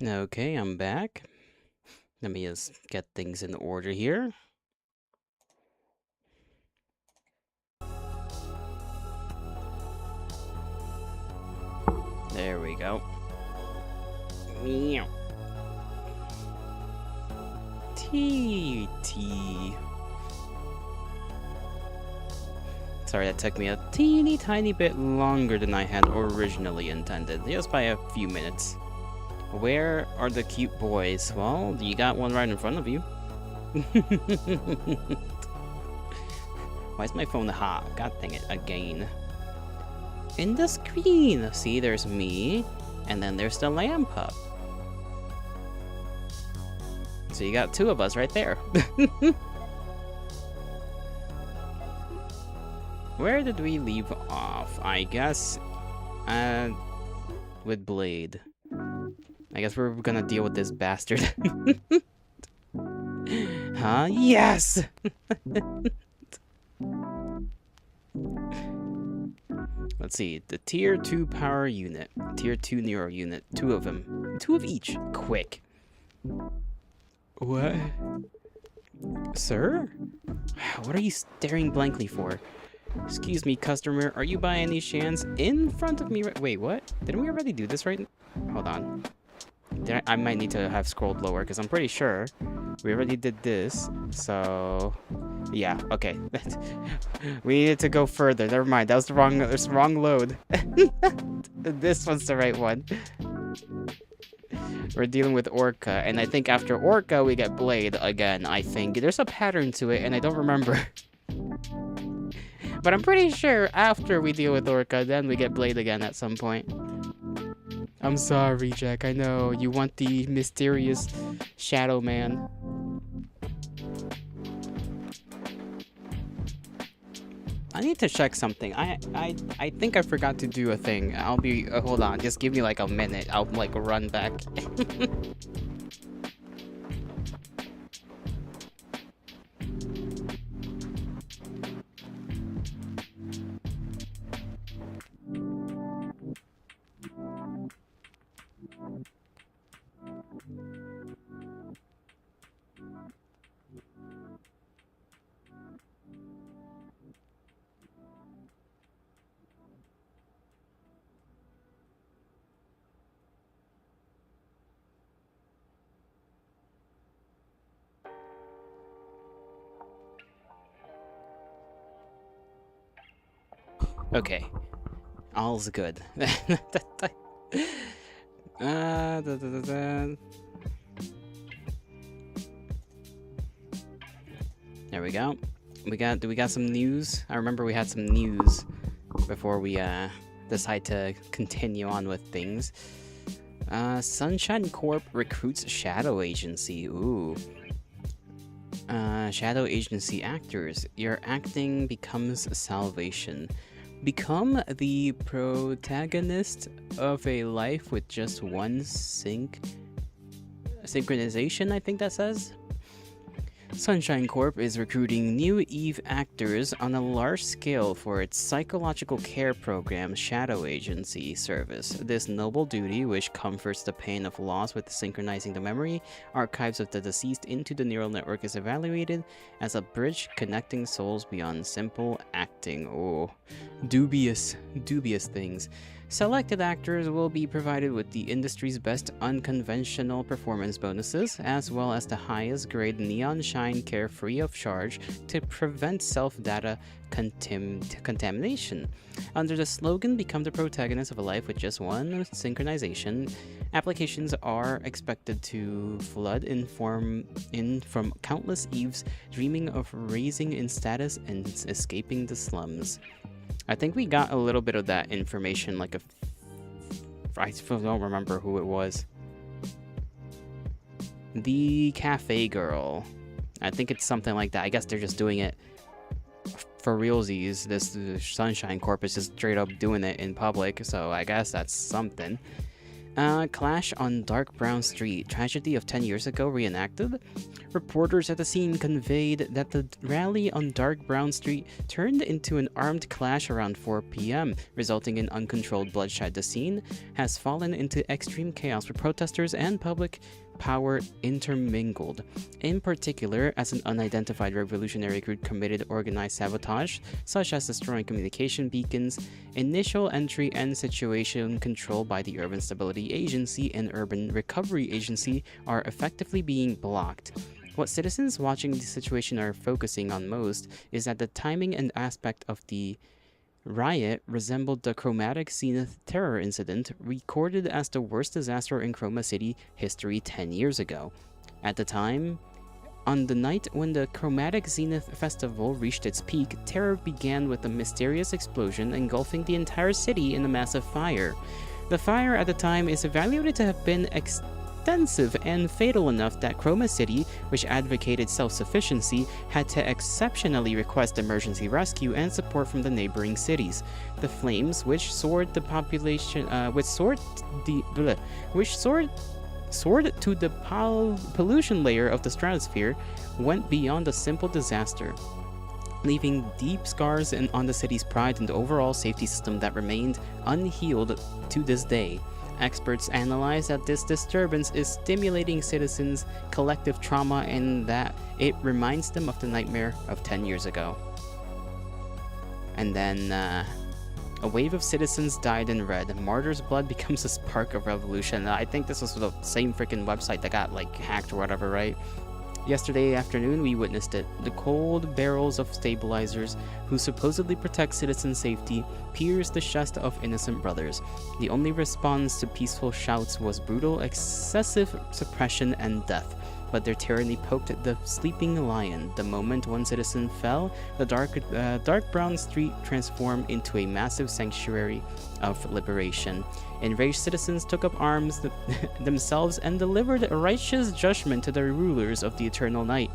Okay, I'm back. Let me just get things in order here. There we go. T. Sorry, that took me a teeny tiny bit longer than I had originally intended, just by a few minutes. Where are the cute boys? Well, you got one right in front of you. Why is my phone hot? God dang it, again. In the screen! See, there's me, and then there's the lamb pup. So you got two of us right there. Where did we leave off? I guess, with Blade. I guess we're gonna deal with this bastard. Huh? Yes! Let's see, the tier 2 power unit, tier 2 neuro unit, 2 of them. 2 of each. Quick. What? Sir? What are you staring blankly for? Excuse me, customer, are you by any chance in front of me wait, what? Didn't we already do this right? Hold on. I might need to have scrolled lower, because I'm pretty sure we already did this, so... Yeah, okay. We needed to go further. Never mind, that was the wrong load. This one's the right one. We're dealing with Orca, and I think after Orca, we get Blade again, I think. There's a pattern to it, and I don't remember. But I'm pretty sure after we deal with Orca, then we get Blade again at some point. I'm sorry, Jack. I know you want the mysterious Shadow Man. I need to check something. I think I forgot to do a thing. I'll be hold on. Just give me like a minute. I'll like run back. Okay, all's good. There we go. Do we got some news? I remember we had some news before we decide to continue on with things. Sunshine Corp recruits Shadow Agency. Ooh. Shadow Agency actors. Your acting becomes salvation. Become the protagonist of a life with just one synchronization, I think that says. Sunshine Corp is recruiting new EVE actors on a large scale for its psychological care program Shadow Agency service. This noble duty, which comforts the pain of loss with synchronizing the memory archives of the deceased into the neural network, is evaluated as a bridge connecting souls beyond simple acting. Oh, dubious things. Selected actors will be provided with the industry's best unconventional performance bonuses, as well as the highest grade Neon Shine Care free of charge to prevent self-data contamination. Under the slogan, "Become the protagonist of a life with just one synchronization," applications are expected to flood in from countless EVEs dreaming of raising in status and escaping the slums. I think we got a little bit of that information, like I still don't remember who it was. The cafe girl. I think it's something like that. I guess they're just doing it for realsies. This Sunshine Corp is just straight up doing it in public, so I guess that's something. Clash on Dark Brown Street, tragedy of 10 years ago reenacted? Reporters at the scene conveyed that the rally on Dark Brown Street turned into an armed clash around 4 p.m., resulting in uncontrolled bloodshed. The scene has fallen into extreme chaos with protesters and public power intermingled. In particular, as an unidentified revolutionary group committed organized sabotage, such as destroying communication beacons, initial entry and situation control by the Urban Stability Agency and Urban Recovery Agency are effectively being blocked. What citizens watching the situation are focusing on most is that the timing and aspect of the riot resembled the Chromatic Zenith terror incident recorded as the worst disaster in Chroma City history 10 years ago. At the time, on the night when the Chromatic Zenith festival reached its peak, terror began with a mysterious explosion engulfing the entire city in a massive fire. The fire at the time is evaluated to have been extensive and fatal enough that Chroma City, which advocated self-sufficiency, had to exceptionally request emergency rescue and support from the neighboring cities. The flames, which soared to the pollution layer of the stratosphere, went beyond a simple disaster, leaving deep scars on the city's pride and the overall safety system that remained unhealed to this day. Experts analyze that this disturbance is stimulating citizens' collective trauma and that it reminds them of the nightmare of 10 years ago. And then, a wave of citizens died in red. Martyrs' blood becomes a spark of revolution. I think this was the same freaking website that got, hacked or whatever, right? Yesterday afternoon, we witnessed it. The cold barrels of stabilizers, who supposedly protect citizen safety, pierced the chest of innocent brothers. The only response to peaceful shouts was brutal, excessive suppression and death. But their tyranny poked the sleeping lion. The moment one citizen fell, the dark brown street transformed into a massive sanctuary of liberation. Enraged citizens took up arms themselves and delivered a righteous judgment to the rulers of the eternal night.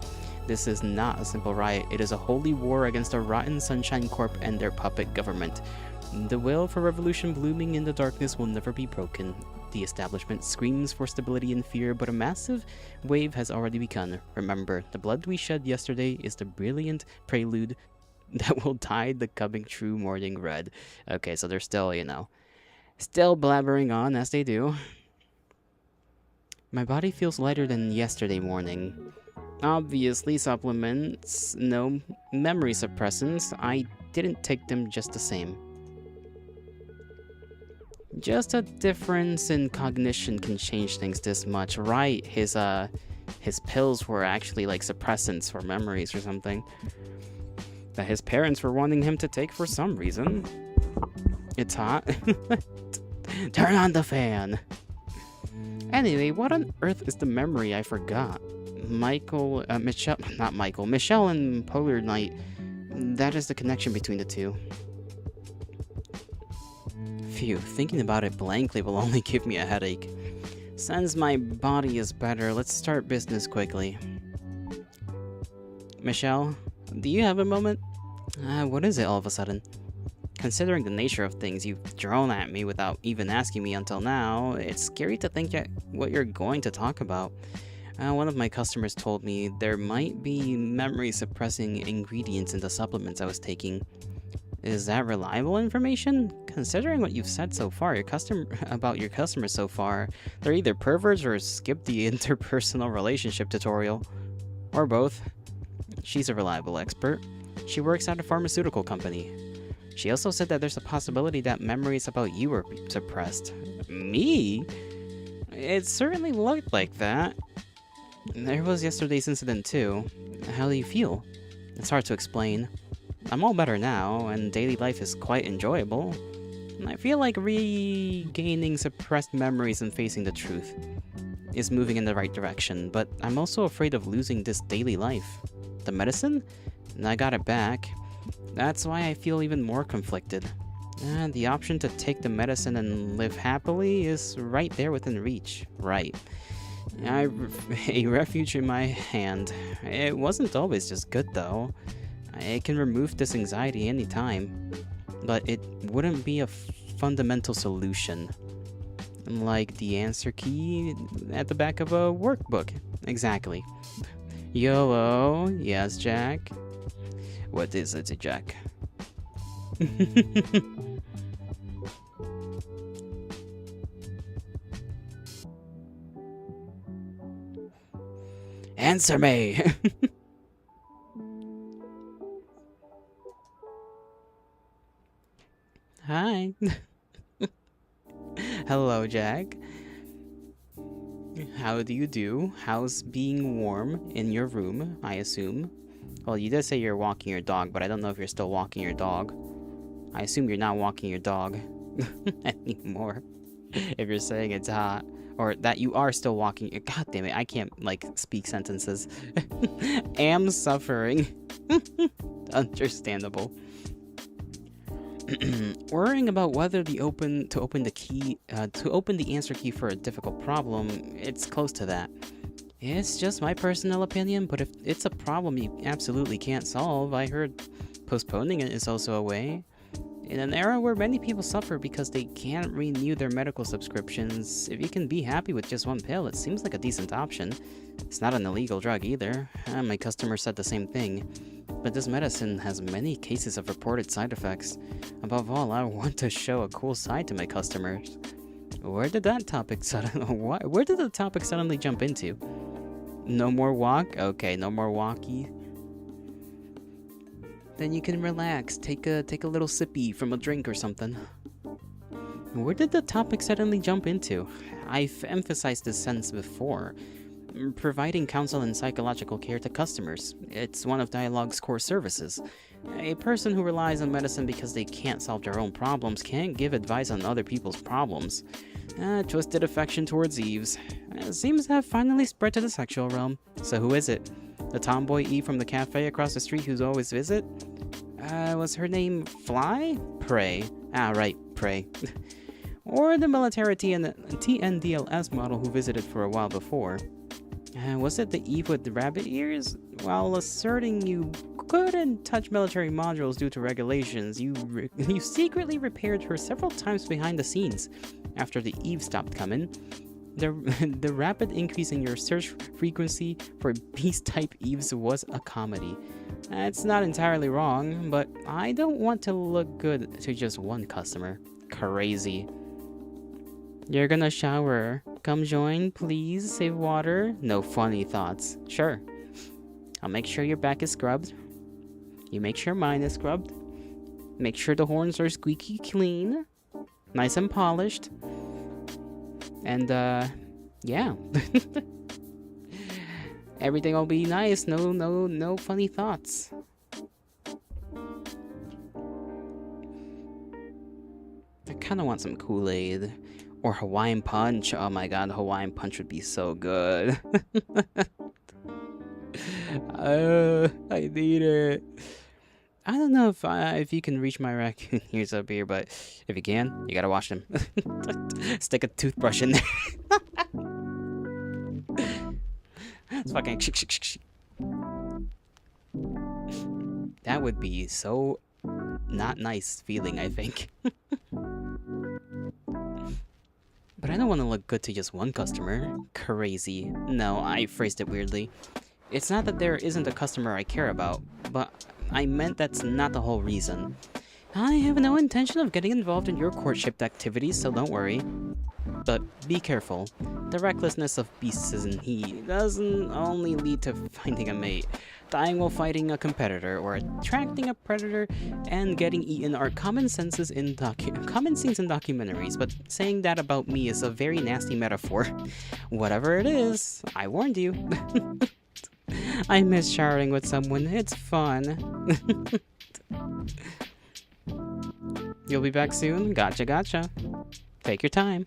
This is not a simple riot, it is a holy war against the rotten Sunshine Corp and their puppet government. The will for revolution blooming in the darkness will never be broken. The establishment screams for stability and fear, but a massive wave has already begun. Remember, the blood we shed yesterday is the brilliant prelude that will tide the coming true morning red. Okay, so they're still, still blabbering on as they do. My body feels lighter than yesterday morning. Obviously supplements, no memory suppressants. I didn't take them just the same. Just a difference in cognition can change things this much, right? His pills were actually suppressants for memories or something that his parents were wanting him to take for some reason. It's hot. Turn on the fan. Anyway, what on earth is the memory I forgot? Michelle and Polar Night. That is the connection between the two. Phew, thinking about it blankly will only give me a headache. Since my body is better, let's start business quickly. Michelle, do you have a moment? What is it all of a sudden? Considering the nature of things you've thrown at me without even asking me until now, it's scary to think what you're going to talk about. One of my customers told me there might be memory-suppressing ingredients in the supplements I was taking. Is that reliable information? Considering what you've said so far, about your customers so far, they're either perverts or skipped the interpersonal relationship tutorial. Or both. She's a reliable expert. She works at a pharmaceutical company. She also said that there's a possibility that memories about you were suppressed. Me? It certainly looked like that. There was yesterday's incident too. How do you feel? It's hard to explain. I'm all better now, and daily life is quite enjoyable. I feel like regaining suppressed memories and facing the truth is moving in the right direction, but I'm also afraid of losing this daily life. The medicine? I got it back. That's why I feel even more conflicted. The option to take the medicine and live happily is right there within reach. Right. A refuge in my hand. It wasn't always just good though. It can remove this anxiety anytime, but it wouldn't be a fundamental solution. Like the answer key at the back of a workbook. Exactly. YOLO. Yes, Jack. What is it, Jack? Answer me! Hi. Hello, Jack. How do you do? How's being warm in your room, I assume? Well, you did say you're walking your dog, but I don't know if you're still walking your dog. I assume you're not walking your dog anymore. If you're saying it's hot. Or that you are still walking. God damn it, I can't, like, speak sentences. Am suffering. Understandable. Worrying about whether to open the answer key for a difficult problem, it's close to that. It's just my personal opinion, but if it's a problem you absolutely can't solve, I heard postponing it is also a way. In an era where many people suffer because they can't renew their medical subscriptions, if you can be happy with just one pill, it seems like a decent option. It's not an illegal drug either. My customer said the same thing. But this medicine has many cases of reported side effects. Above all, I want to show a cool side to my customers. Where did the topic suddenly jump into? No more walk? Okay, no more walkie. Then you can relax, take a little sippy from a drink or something. Where did the topic suddenly jump into? I've emphasized this sentence before. Providing counsel and psychological care to customers. It's one of D1AL-ogue's core services. A person who relies on medicine because they can't solve their own problems can't give advice on other people's problems. Twisted affection towards Eves. Seems to have finally spread to the sexual realm. So who is it? The tomboy Eve from the cafe across the street who's always visit? Was her name Fly? Prey. Ah, right, Prey. Or the military TNDLS model who visited for a while before. Was it the Eve with the rabbit ears? While asserting you couldn't touch military modules due to regulations, you secretly repaired her several times behind the scenes after the Eve stopped coming. The rapid increase in your search frequency for beast-type Eves was a comedy. It's not entirely wrong, but I don't want to look good to just one customer. Crazy. You're gonna shower. Come join, please. Save water. No funny thoughts. Sure. I'll make sure your back is scrubbed. You make sure mine is scrubbed. Make sure the horns are squeaky clean. Nice and polished. And, yeah. Everything will be nice. No funny thoughts. I kind of want some Kool-Aid. Or Hawaiian Punch. Oh my god, Hawaiian Punch would be so good. I need it. I don't know if you can reach my raccoon ears up here, but if you can, you gotta wash them. Stick a toothbrush in there. It's fucking. That would be so not nice feeling, I think. But I don't want to look good to just one customer. Crazy. No, I phrased it weirdly. It's not that there isn't a customer I care about, but I meant that's not the whole reason. I have no intention of getting involved in your courtship activities, so don't worry. But be careful. The recklessness of beasts in he doesn't only lead to finding a mate. Dying while fighting a competitor, or attracting a predator, and getting eaten are common scenes in documentaries, but saying that about me is a very nasty metaphor. Whatever it is, I warned you. I miss showering with someone. It's fun. You'll be back soon? Gotcha. Take your time.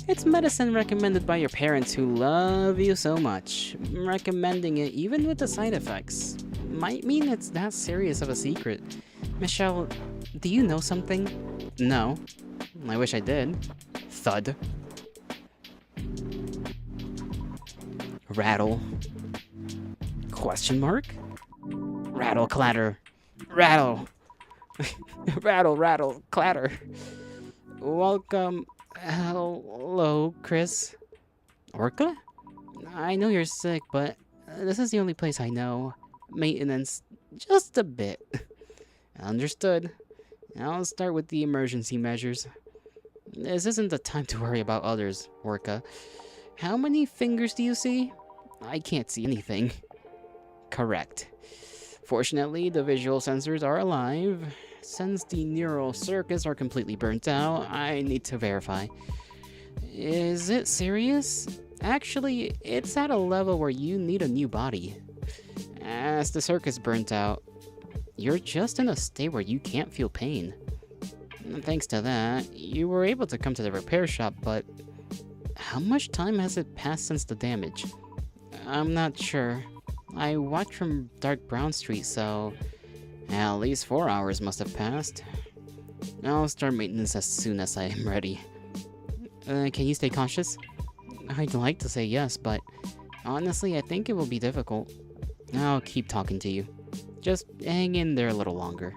It's medicine recommended by your parents who love you so much. Recommending it even with the side effects might mean it's that serious of a secret. Michelle, do you know something? No. I wish I did. Thud. Rattle. Question mark? Rattle, clatter. Rattle. Rattle, clatter. Welcome. Hello, Chris. Orca? I know you're sick, but this is the only place I know. Maintenance, just a bit. Understood. I'll start with the emergency measures. This isn't the time to worry about others, Orca. How many fingers do you see? I can't see anything. Correct. Fortunately, the visual sensors are alive. Since the neural circuits are completely burnt out, I need to verify. Is it serious? Actually, it's at a level where you need a new body. As the circuit's burnt out, you're just in a state where you can't feel pain. Thanks to that, you were able to come to the repair shop, but how much time has it passed since the damage? I'm not sure. I walked from Dark Brown Street, so at least 4 hours must have passed. I'll start maintenance as soon as I am ready. Can you stay conscious? I'd like to say yes, but honestly, I think it will be difficult. I'll keep talking to you. Just hang in there a little longer.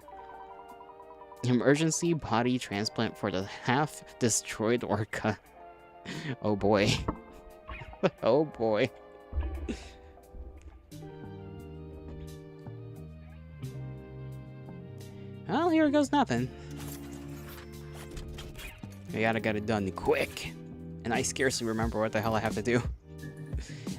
Emergency body transplant for the half-destroyed orca. Oh boy. Oh boy. Well, here goes nothing. We gotta get it done quick. And I scarcely remember what the hell I have to do.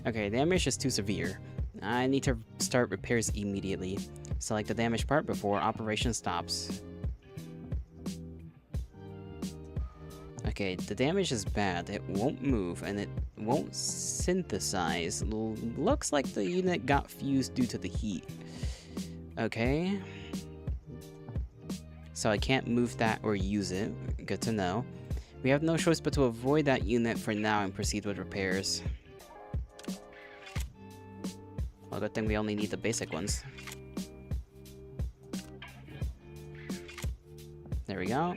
Okay, damage is too severe. I need to start repairs immediately. Select the damaged part before operation stops. Okay, the damage is bad. It won't move and it won't synthesize. Looks like the unit got fused due to the heat. Okay. So I can't move that or use it. Good to know. We have no choice but to avoid that unit for now and proceed with repairs. Well, good thing we only need the basic ones. There we go.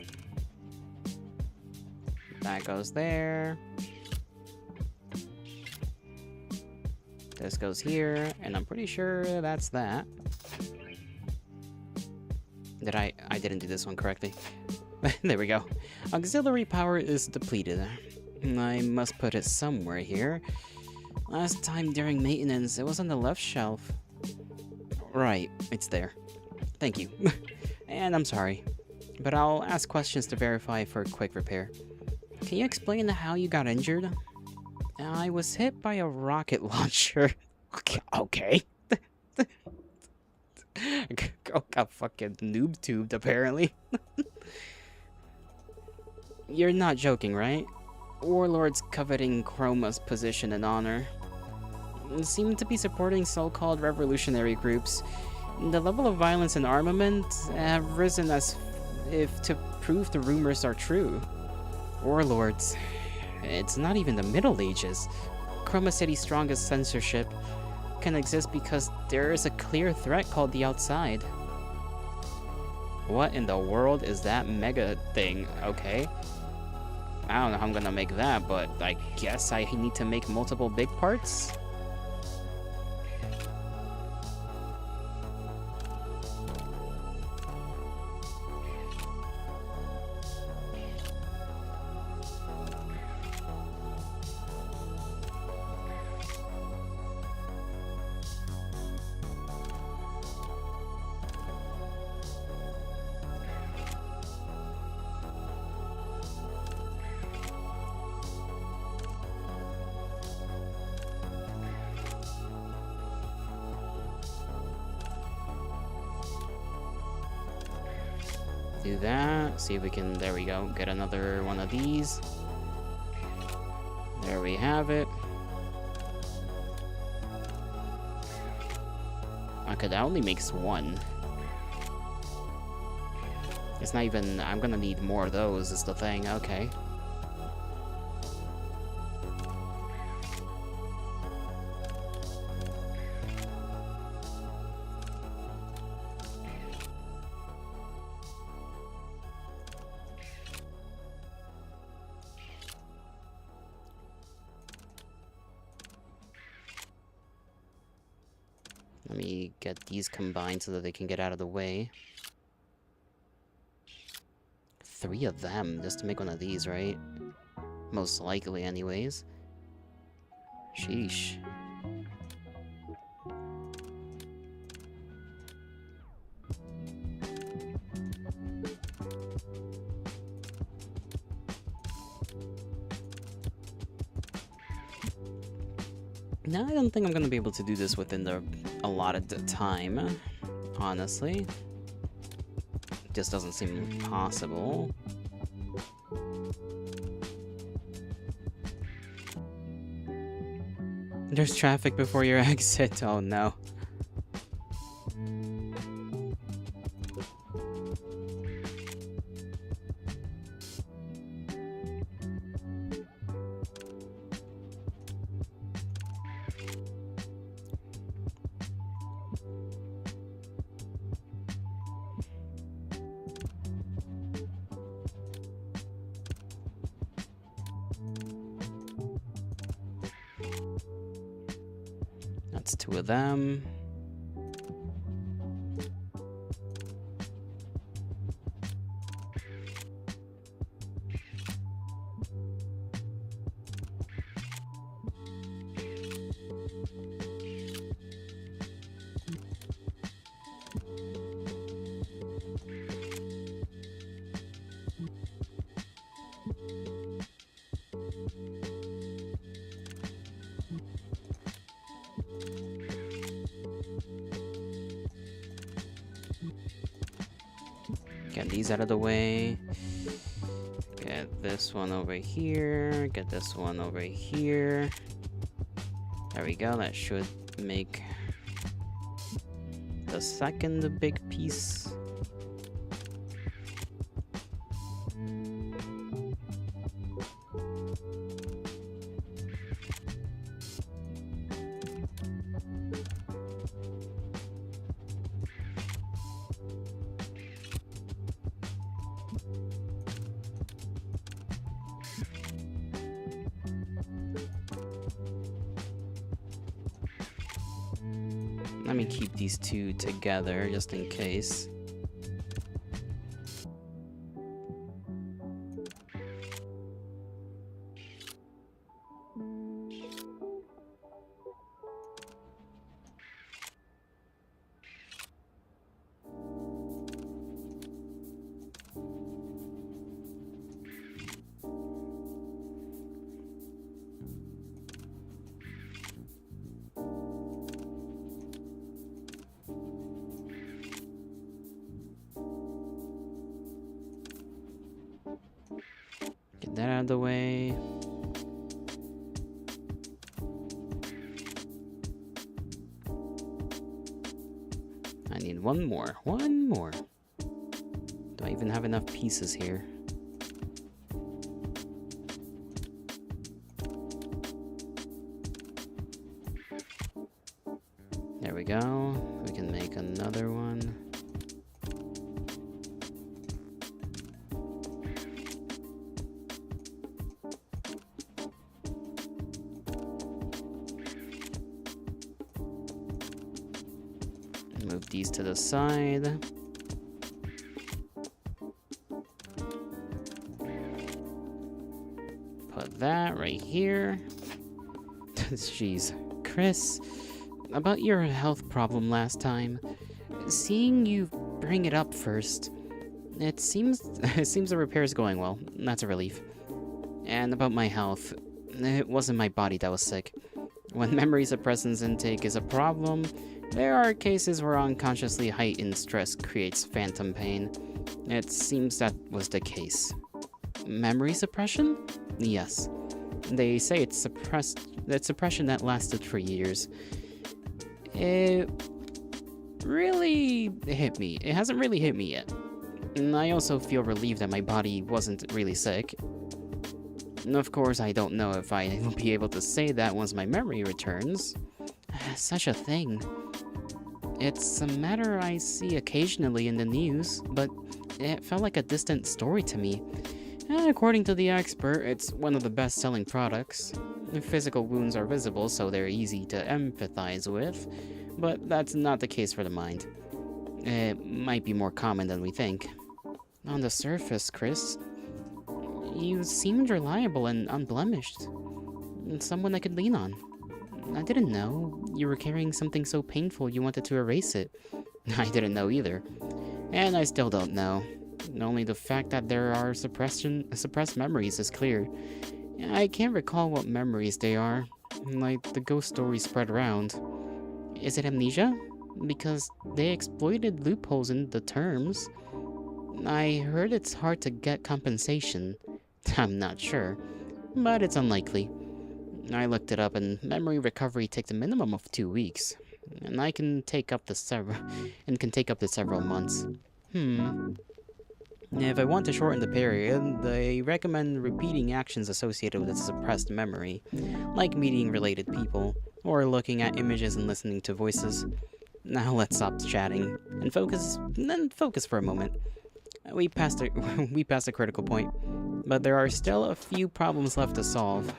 That goes there. This goes here, and I'm pretty sure that's that. I didn't do this one correctly. There we go. Auxiliary power is depleted. I must put it somewhere here. Last time during maintenance, it was on the left shelf. Right, it's there. Thank you. And I'm sorry, but I'll ask questions to verify for a quick repair. Can you explain how you got injured? I was hit by a rocket launcher. Okay. Got fucking noob tubed, apparently. You're not joking, right? Warlords coveting Chroma's position and honor seem to be supporting so-called revolutionary groups. The level of violence and armament have risen as if to prove the rumors are true. Warlords. It's not even the Middle Ages. Chroma City's strongest censorship can exist because there is a clear threat called the outside. What in the world is that mega thing? Okay. I don't know how I'm gonna make that, but I guess I need to make multiple big parts? Do that, see if we can, there we go, get another one of these. There we have it. Okay, that only makes one. It's not even, I'm gonna need more of those is the thing, okay. Let me get these combined so that they can get out of the way. 3 of them just to make one of these, right? Most likely, anyways. Sheesh. No, I don't think I'm gonna be able to do this within the allotted time, honestly. Just doesn't seem possible. There's traffic before your exit. Oh no. That's 2 of them. Get these out of the way. Get this one over here. Get this one over here. There we go. That should make the second big piece. Let me keep these 2 together just in case. Get that out of the way. I need one more. One more. Do I even have enough pieces here? There we go. We can make another one. Move these to the side. Put that right here. Jeez. Chris, about your health problem last time, seeing you bring it up first, it seems the repair is going well. That's a relief. And about my health, it wasn't my body that was sick. When memory suppressants intake is a problem, there are cases where unconsciously heightened stress creates phantom pain. It seems that was the case. Memory suppression? Yes. They say it's suppression that lasted for years. It really hit me. It hasn't really hit me yet. And I also feel relieved that my body wasn't really sick. And of course, I don't know if I will be able to say that once my memory returns. Such a thing. It's a matter I see occasionally in the news, but it felt like a distant story to me. According to the expert, it's one of the best-selling products. Physical wounds are visible, so they're easy to empathize with, but that's not the case for the mind. It might be more common than we think. On the surface, Chris, you seemed reliable and unblemished. Someone I could lean on. I didn't know you were carrying something so painful you wanted to erase it. I didn't know either. And I still don't know. Only the fact that there are suppressed memories is clear. I can't recall what memories they are, like the ghost stories spread around. Is it amnesia? Because they exploited loopholes in the terms. I heard it's hard to get compensation. I'm not sure, but it's unlikely. I looked it up, and memory recovery takes a minimum of 2 weeks, and can take up to several months. If I want to shorten the period, they recommend repeating actions associated with a suppressed memory, like meeting related people, or looking at images and listening to voices. Now let's stop chatting and focus for a moment. We passed a critical point, but there are still a few problems left to solve.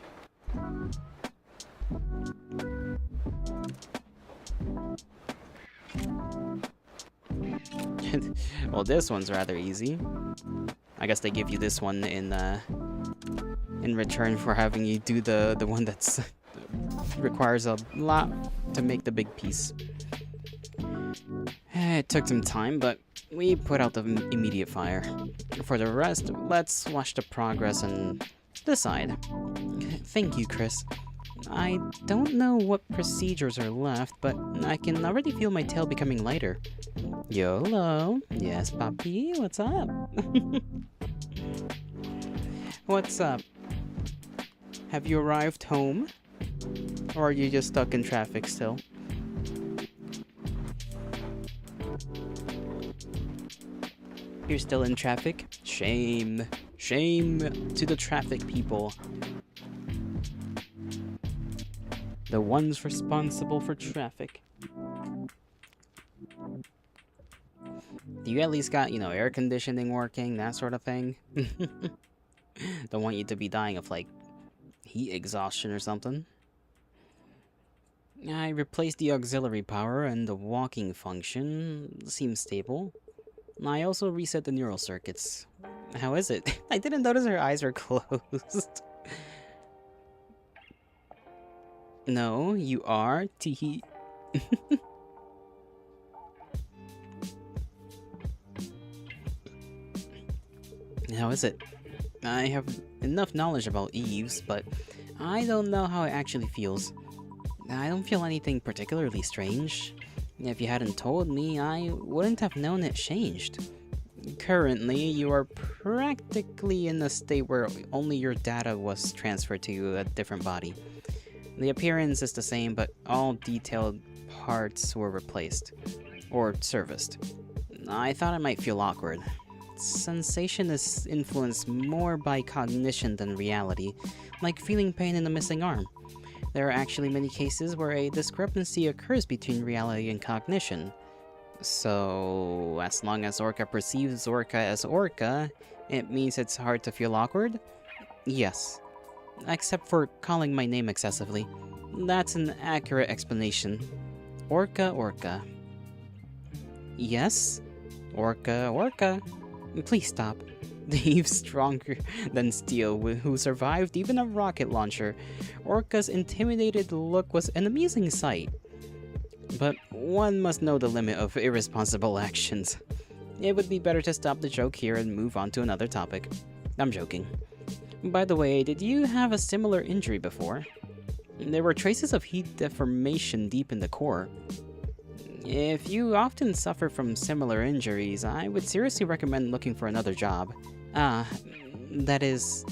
Well, this one's rather easy. I guess they give you this one in return for having you do the one that's requires a lot to make the big piece. It took some time, but we put out the immediate fire. For the rest, let's watch the progress and decide. Thank you, Chris. I don't know what procedures are left, but I can already feel my tail becoming lighter. YOLO. Yes, Papi, what's up? What's up? Have you arrived home? Or are you just stuck in traffic still? You're still in traffic? Shame. Shame to the traffic people. The ones responsible for traffic. Do you at least got, air conditioning working, that sort of thing? Don't want you to be dying of, heat exhaustion or something. I replaced the auxiliary power and the walking function. Seems stable. I also reset the neural circuits. How is it? I didn't notice her eyes were closed. No, you are. Teehee. How is it? I have enough knowledge about Eves, but I don't know how it actually feels. I don't feel anything particularly strange. If you hadn't told me, I wouldn't have known it changed. Currently, you are practically in a state where only your data was transferred to a different body. The appearance is the same, but all detailed parts were replaced. Or serviced. I thought I might feel awkward. Sensation is influenced more by cognition than reality, like feeling pain in a missing arm. There are actually many cases where a discrepancy occurs between reality and cognition. So, as long as Orca perceives Orca as Orca, it means it's hard to feel awkward? Yes. Except for calling my name excessively. That's an accurate explanation. Orca. Yes? Orca. Please stop. Eve's stronger than steel, who survived even a rocket launcher. Orca's intimidated look was an amusing sight. But one must know the limit of irresponsible actions. It would be better to stop the joke here and move on to another topic. I'm joking. By the way, did you have a similar injury before? There were traces of heat deformation deep in the core. If you often suffer from similar injuries, I would seriously recommend looking for another job. That is,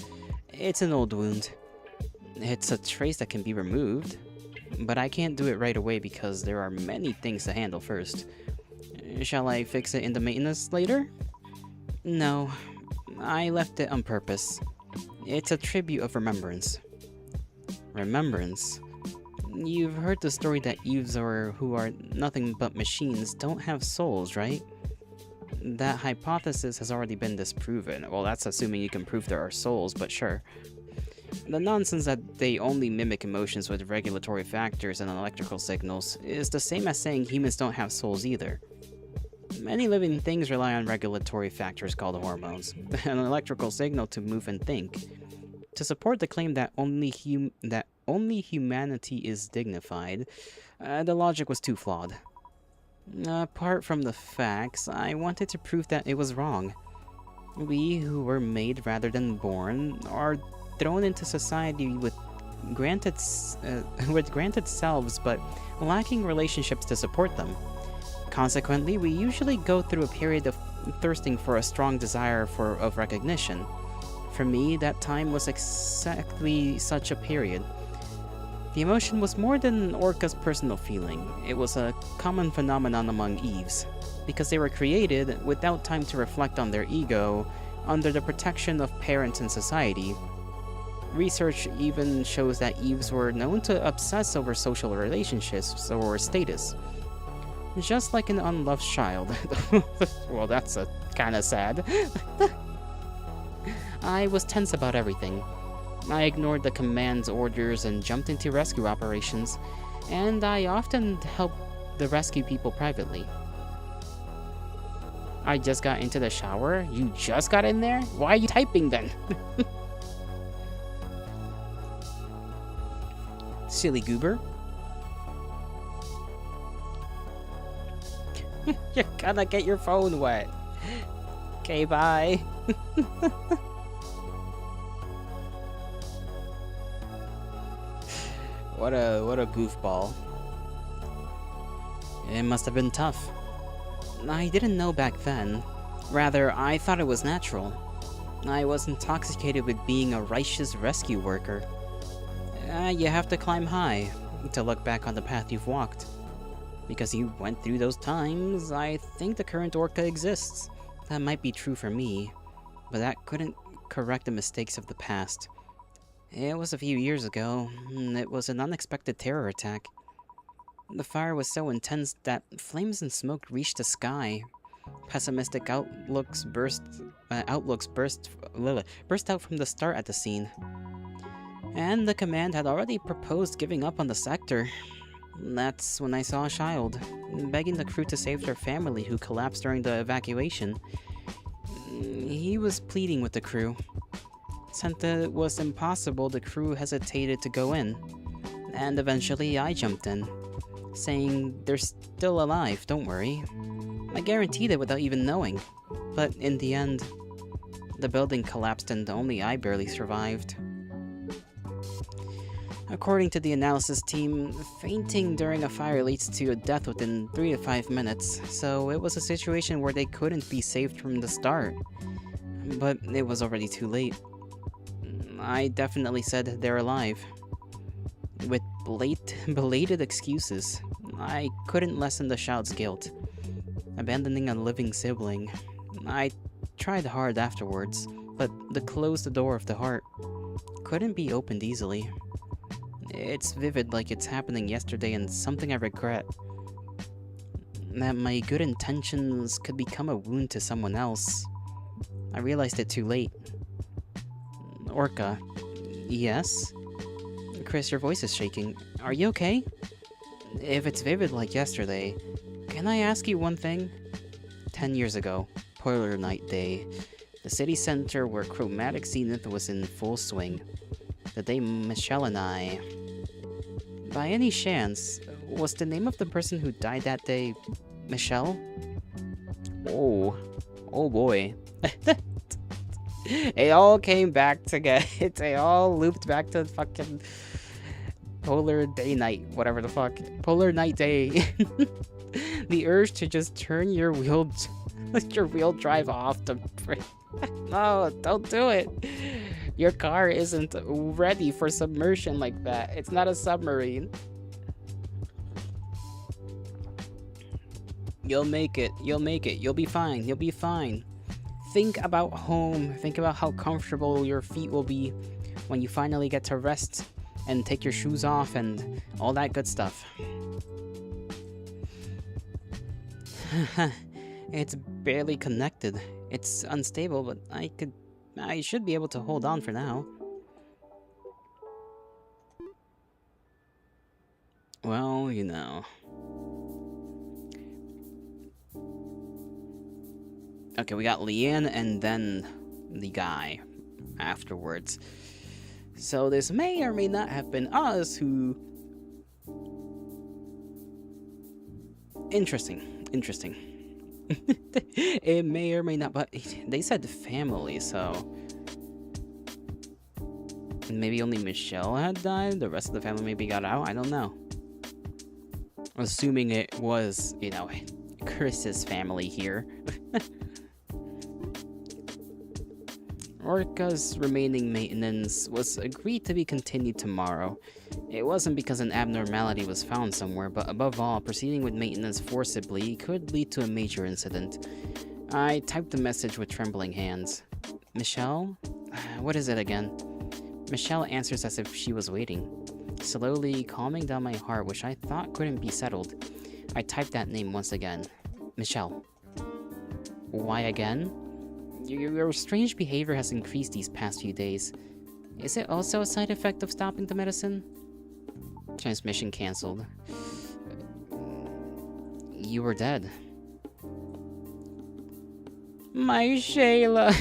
it's an old wound. It's a trace that can be removed, but I can't do it right away because there are many things to handle first. Shall I fix it in the maintenance later? No, I left it on purpose. It's a tribute of remembrance. Remembrance? You've heard the story that Eves, who are nothing but machines, don't have souls, right? That hypothesis has already been disproven. Well, that's assuming you can prove there are souls, but sure. The nonsense that they only mimic emotions with regulatory factors and electrical signals is the same as saying humans don't have souls either. Many living things rely on regulatory factors called hormones, an electrical signal to move and think. To support the claim that only humanity is dignified, the logic was too flawed. Apart from the facts, I wanted to prove that it was wrong. We, who were made rather than born, are thrown into society with granted selves but lacking relationships to support them. Consequently, we usually go through a period of thirsting for a strong desire of recognition. For me, that time was exactly such a period. The emotion was more than Orca's personal feeling. It was a common phenomenon among Eves, because they were created without time to reflect on their ego, under the protection of parents and society. Research even shows that Eves were known to obsess over social relationships or status. Just like an unloved child. Well, that's kinda sad. I was tense about everything. I ignored the command's orders and jumped into rescue operations, and I often helped the rescue people privately. I just got into the shower? You just got in there? Why are you typing then? Silly goober. You're gonna get your phone wet. Okay, bye. What a goofball. It must have been tough. I didn't know back then. Rather, I thought it was natural. I was intoxicated with being a righteous rescue worker. You have to climb high to look back on the path you've walked. Because you went through those times, I think the current Orca exists. That might be true for me, but that couldn't correct the mistakes of the past. It was a few years ago, and it was an unexpected terror attack. The fire was so intense that flames and smoke reached the sky. Pessimistic outlooks burst out from the start at the scene. And the command had already proposed giving up on the sector. That's when I saw a child, begging the crew to save their family who collapsed during the evacuation. He was pleading with the crew. Since it was impossible, the crew hesitated to go in. And eventually I jumped in, saying, "They're still alive, don't worry." I guaranteed it without even knowing. But in the end, the building collapsed and only I barely survived. According to the analysis team, fainting during a fire leads to a death within 3 to 5 minutes, so it was a situation where they couldn't be saved from the start. But it was already too late. I definitely said they're alive. With belated excuses, I couldn't lessen the child's guilt. Abandoning a living sibling. I tried hard afterwards, but the closed door of the heart couldn't be opened easily. It's vivid, like it's happening yesterday, and something I regret. That my good intentions could become a wound to someone else. I realized it too late. Orca. Yes? Chris, your voice is shaking. Are you okay? If it's vivid like yesterday, can I ask you one thing? 10 years ago, Polar Night Day, the city center where chromatic zenith was in full swing. The day Michelle and I... By any chance, was the name of the person who died that day Michelle? Oh boy. It all came back together. They all looped back to fucking Polar Day Night, whatever the fuck. Polar Night Day. The urge to just turn your wheel drive off to... No, don't do it. Your car isn't ready for submersion like that. It's not a submarine. You'll make it. You'll make it. You'll be fine. You'll be fine. Think about home. Think about how comfortable your feet will be when you finally get to rest and take your shoes off and all that good stuff. It's barely connected. It's unstable, but I should be able to hold on for now. Well, you know. Okay, we got Leanne and then the guy afterwards. So this may or may not have been us who... Interesting. It may or may not, but they said family, so... Maybe only Michelle had died, the rest of the family maybe got out, I don't know. Assuming it was, you know, Chris's family here. Orca's remaining maintenance was agreed to be continued tomorrow. It wasn't because an abnormality was found somewhere, but above all, proceeding with maintenance forcibly could lead to a major incident. I typed the message with trembling hands. Michelle? What is it again? Michelle answers as if she was waiting, slowly calming down my heart, which I thought couldn't be settled. I typed that name once again. Michelle. Why again? Your strange behavior has increased these past few days. Is it also a side effect of stopping the medicine? Transmission cancelled. You were dead. My Shayla!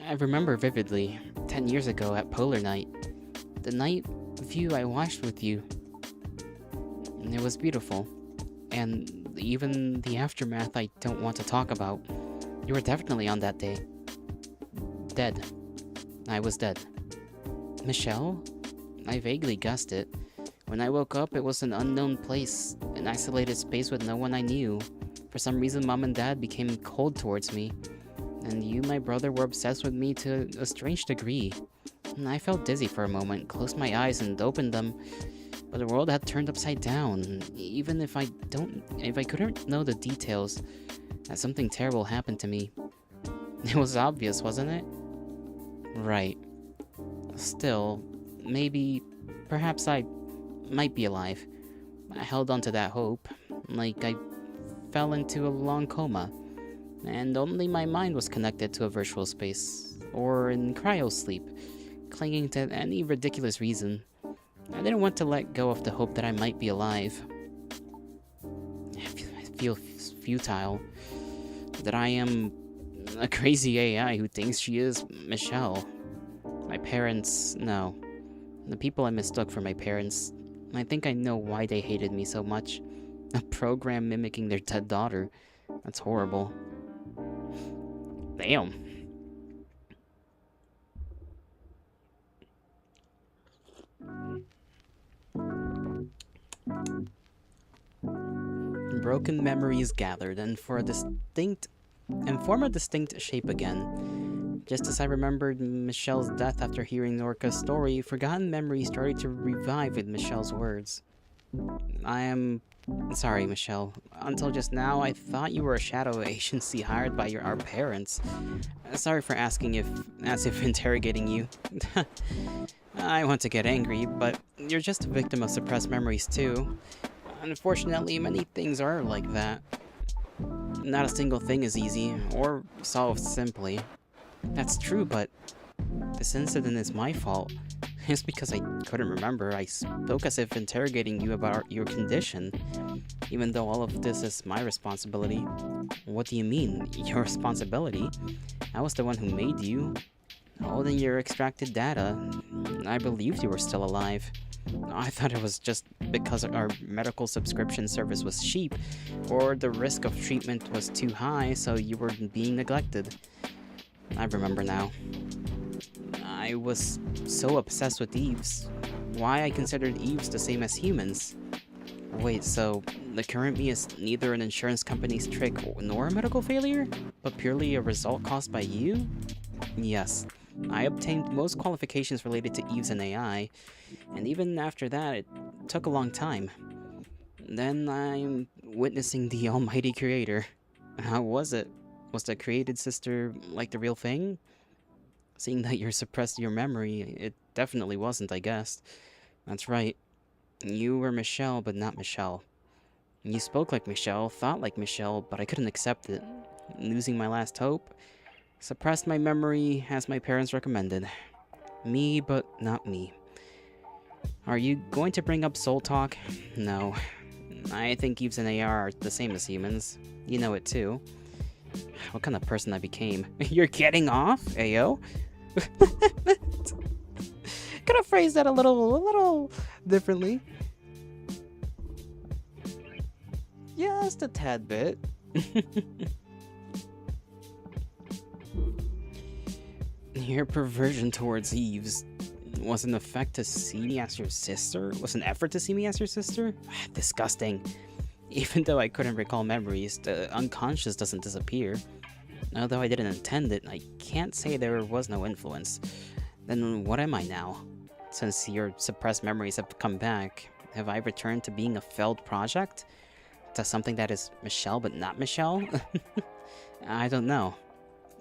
I remember vividly, 10 years ago at Polar Night. The night view I watched with you. It was beautiful. And even the aftermath I don't want to talk about. You were definitely on that day. Dead. I was dead. Michelle? I vaguely guessed it. When I woke up, it was an unknown place, an isolated space with no one I knew. For some reason, Mom and Dad became cold towards me. And you, my brother, were obsessed with me to a strange degree. And I felt dizzy for a moment, closed my eyes and opened them. But the world had turned upside down. Even if I couldn't know the details, that something terrible happened to me. It was obvious, wasn't it? Right. Still, perhaps I might be alive. I held on to that hope, like I fell into a long coma, and only my mind was connected to a virtual space, or in cryosleep, clinging to any ridiculous reason. I didn't want to let go of the hope that I might be alive. I feel futile. That I am a crazy AI who thinks she is Michelle. My parents, no. The people I mistook for my parents, I think I know why they hated me so much. A program mimicking their dead daughter. That's horrible. Damn. Broken memories gathered and form a distinct shape again. Just as I remembered Michelle's death after hearing Norca's story, forgotten memories started to revive with Michelle's words. I am sorry, Michelle. Until just now, I thought you were a shadow agency hired by our parents. Sorry for asking as if interrogating you. I want to get angry, but you're just a victim of suppressed memories too. Unfortunately, many things are like that. Not a single thing is easy, or solved simply. That's true, but this incident is my fault. It's because I couldn't remember. I spoke as if interrogating you about your condition, even though all of this is my responsibility. What do you mean, your responsibility? I was the one who made you, holding your extracted data. I believed you were still alive. I thought it was just because our medical subscription service was cheap, or the risk of treatment was too high, so you were being neglected. I remember now. I was so obsessed with Eves. Why I considered Eves the same as humans. Wait, so the current me is neither an insurance company's trick nor a medical failure, but purely a result caused by you? Yes. I obtained most qualifications related to Eves and AI, and even after that, it took a long time. Then I'm witnessing the almighty creator. How was it? Was the created sister like the real thing? Seeing that you suppressed your memory, it definitely wasn't, I guess. That's right. You were Michelle, but not Michelle. You spoke like Michelle, thought like Michelle, but I couldn't accept it. Losing my last hope? Suppressed my memory as my parents recommended. Me, but not me. Are you going to bring up soul talk? No. I think Eves and AR are the same as humans. You know it too. What kind of person I became? You're getting off, Ayo? Could have phrased that a little differently. Just a tad bit. Your perversion towards Eves was an effort to see me as your sister? Disgusting. Even though I couldn't recall memories, the unconscious doesn't disappear. Although I didn't intend it, I can't say there was no influence. Then what am I now? Since your suppressed memories have come back, have I returned to being a failed project? To something that is Michelle but not Michelle? I don't know.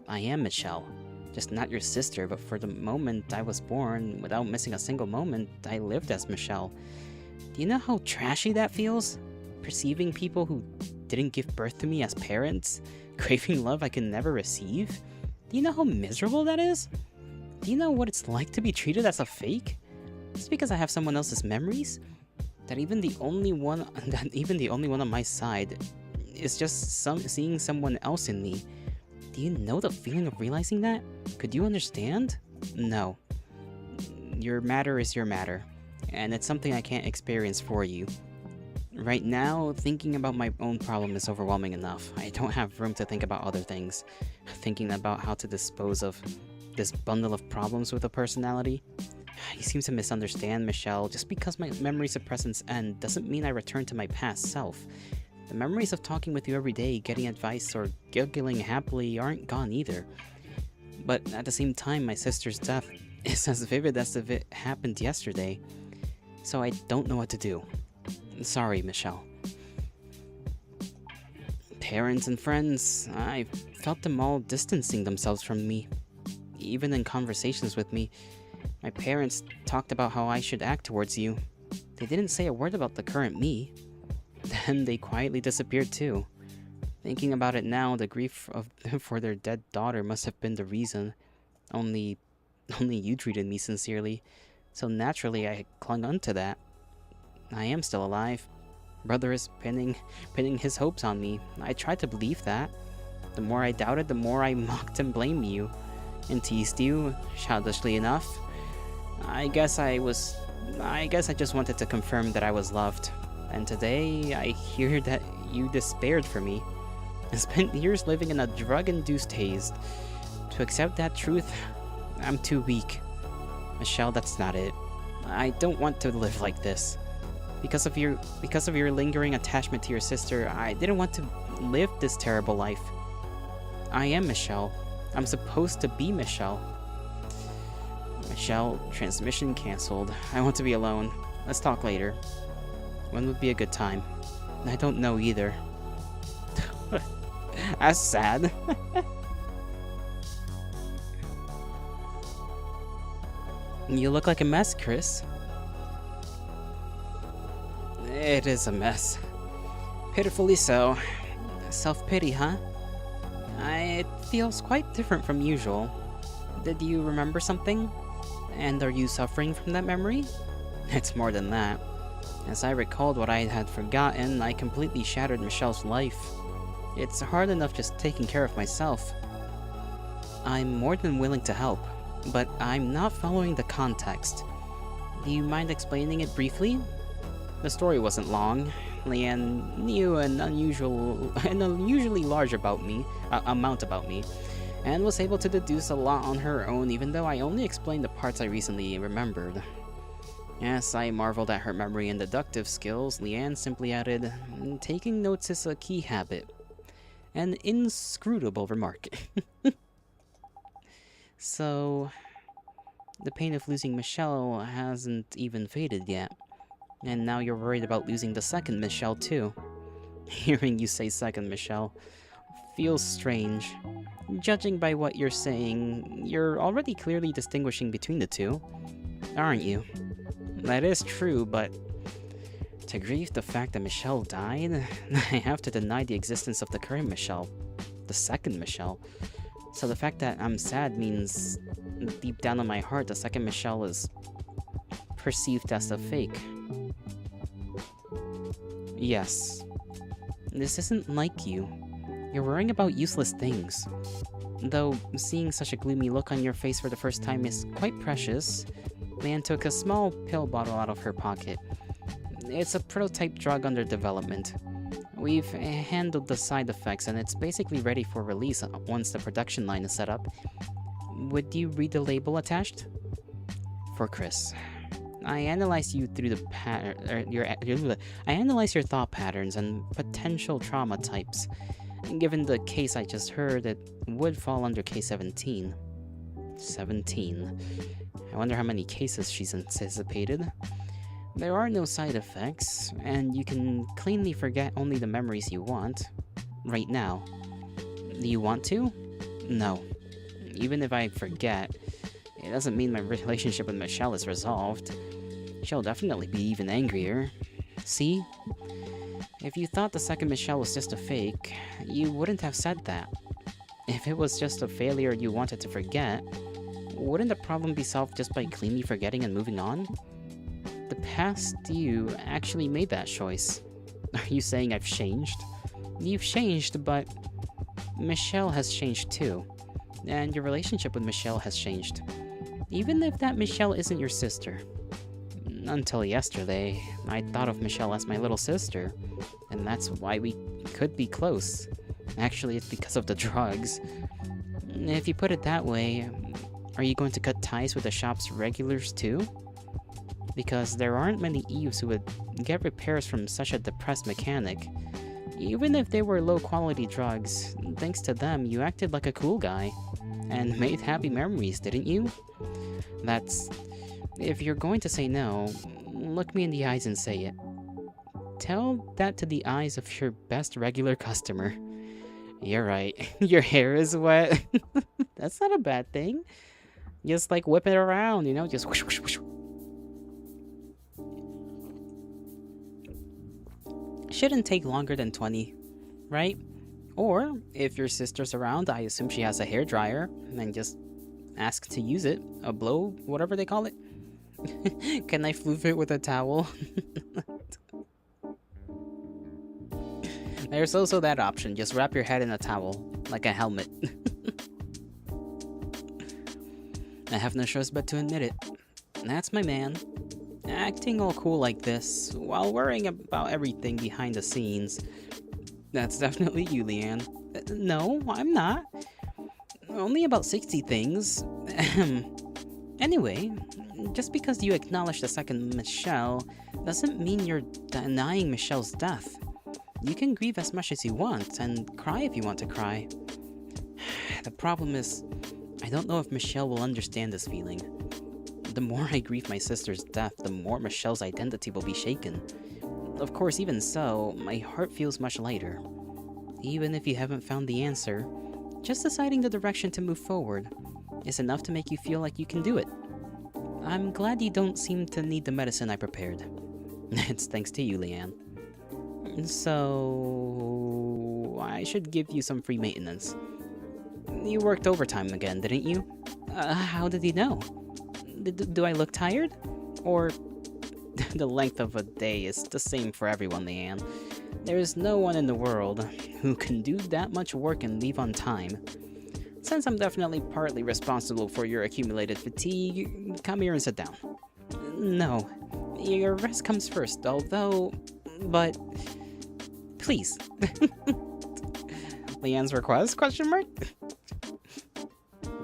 I am Michelle. Just not your sister, but for the moment I was born, without missing a single moment, I lived as Michelle. Do you know how trashy that feels? Perceiving people who didn't give birth to me as parents? Craving love I can never receive? Do you know how miserable that is? Do you know what it's like to be treated as a fake? Just because I have someone else's memories? That even the only one on my side is just seeing someone else in me. Do you know the feeling of realizing that? Could you understand? No. Your matter is your matter, and it's something I can't experience for you. Right now, thinking about my own problem is overwhelming enough. I don't have room to think about other things. Thinking about how to dispose of this bundle of problems with a personality. You seem to misunderstand, Michelle. Just because my memory suppressants end doesn't mean I return to my past self. The memories of talking with you every day, getting advice, or giggling happily aren't gone either. But at the same time, my sister's death is as vivid as if it happened yesterday. So I don't know what to do. Sorry, Michelle. Parents and friends, I felt them all distancing themselves from me. Even in conversations with me, my parents talked about how I should act towards you. They didn't say a word about the current me. Then they quietly disappeared too. Thinking about it now, the grief for their dead daughter must have been the reason. Only you treated me sincerely, so naturally I clung on to that. I am still alive. Brother is pinning his hopes on me. I tried to believe that. The more I doubted, the more I mocked and blamed you. And teased you, childishly enough. I guess I just wanted to confirm that I was loved. And today, I hear that you despaired for me. I spent years living in a drug-induced haze. To accept that truth, I'm too weak. Michelle, that's not it. I don't want to live like this. Because of your lingering attachment to your sister, I didn't want to live this terrible life. I am Michelle. I'm supposed to be Michelle. Michelle, transmission cancelled. I want to be alone. Let's talk later. When would be a good time? I don't know either. That's sad. You look like a mess, Chris. It is a mess. Pitifully so. Self-pity, huh? It feels quite different from usual. Did you remember something? And are you suffering from that memory? It's more than that. As I recalled what I had forgotten, I completely shattered Michelle's life. It's hard enough just taking care of myself. I'm more than willing to help, but I'm not following the context. Do you mind explaining it briefly? The story wasn't long. Leanne knew an unusually large amount about me, and was able to deduce a lot on her own, even though I only explained the parts I recently remembered. As I marveled at her memory and deductive skills, Leanne simply added, "Taking notes is a key habit." An inscrutable remark. So, the pain of losing Michelle hasn't even faded yet. And now you're worried about losing the second Michelle too. Hearing you say second Michelle feels strange. Judging by what you're saying, you're already clearly distinguishing between the two, aren't you? That is true, but to grieve the fact that Michelle died, I have to deny the existence of the current Michelle, the second Michelle. So the fact that I'm sad means deep down in my heart the second Michelle is perceived as a fake. Yes. This isn't like you. You're worrying about useless things. Though seeing such a gloomy look on your face for the first time is quite precious, Leanne took a small pill bottle out of her pocket. It's a prototype drug under development. We've handled the side effects and it's basically ready for release once the production line is set up. Would you read the label attached? For Chris. I analyzed you through the I analyzed your thought patterns and potential trauma types. Given the case I just heard, it would fall under case 17. 17. I wonder how many cases she's anticipated. There are no side effects, and you can cleanly forget only the memories you want. Right now. Do you want to? No. Even if I forget, it doesn't mean my relationship with Michelle is resolved. She'll definitely be even angrier. See? If you thought the second Michelle was just a fake, you wouldn't have said that. If it was just a failure you wanted to forget, wouldn't the problem be solved just by cleanly forgetting and moving on? The past you actually made that choice. Are you saying I've changed? You've changed, but Michelle has changed too. And your relationship with Michelle has changed. Even if that Michelle isn't your sister. Until yesterday, I thought of Michelle as my little sister, and that's why we could be close. Actually, it's because of the drugs. If you put it that way, are you going to cut ties with the shop's regulars too? Because there aren't many Eves who would get repairs from such a depressed mechanic. Even if they were low-quality drugs, thanks to them, you acted like a cool guy. And made happy memories, didn't you? That's... If you're going to say no, look me in the eyes and say it. Tell that to the eyes of your best regular customer. You're right. Your hair is wet. That's not a bad thing. Just like whip it around, you know? Just whoosh, whoosh, whoosh. Shouldn't take longer than 20, right? Or, if your sister's around, I assume she has a hairdryer, and just ask to use it. A blow, whatever they call it. Can I floof it with a towel? There's also that option, just wrap your head in a towel, like a helmet. I have no choice but to admit it. That's my man. Acting all cool like this, while worrying about everything behind the scenes. That's definitely you, Leanne. No, I'm not. Only about 60 things. Anyway, just because you acknowledge the second Michelle doesn't mean you're denying Michelle's death. You can grieve as much as you want, and cry if you want to cry. The problem is, I don't know if Michelle will understand this feeling. The more I grieve my sister's death, the more Michelle's identity will be shaken. Of course, even so, my heart feels much lighter. Even if you haven't found the answer, just deciding the direction to move forward is enough to make you feel like you can do it. I'm glad you don't seem to need the medicine I prepared. It's thanks to you, Leanne. So... I should give you some free maintenance. You worked overtime again, didn't you? How did you know? Do I look tired? Or... the length of a day is the same for everyone, Leanne. There is no one in the world who can do that much work and leave on time. Since I'm definitely partly responsible for your accumulated fatigue, come here and sit down. No, your rest comes first, although... but... please. Leanne's request? Question mark?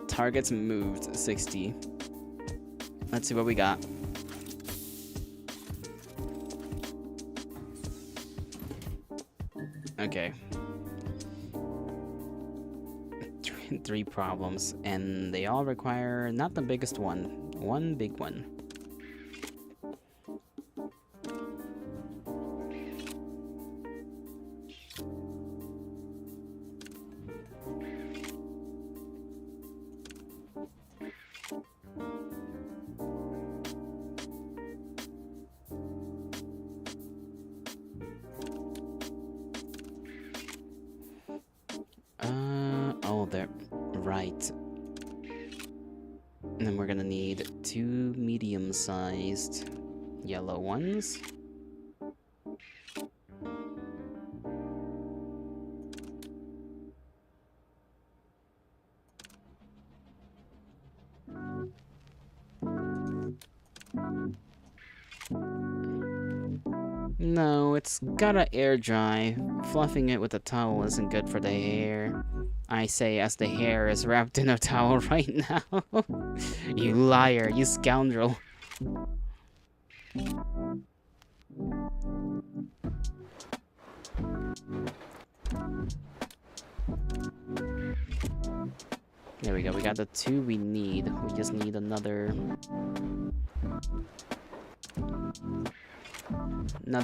Targets moved 60. Let's see what we got. Okay. Three problems, and they all require not the biggest one big one. Oh, there. Right. And then we're gonna need 2 medium-sized yellow ones. No, it's gotta air dry. Fluffing it with a towel isn't good for the hair. I say as the hair is wrapped in a towel right now. You liar, you scoundrel. There we go, we got the 2 we need. We just need another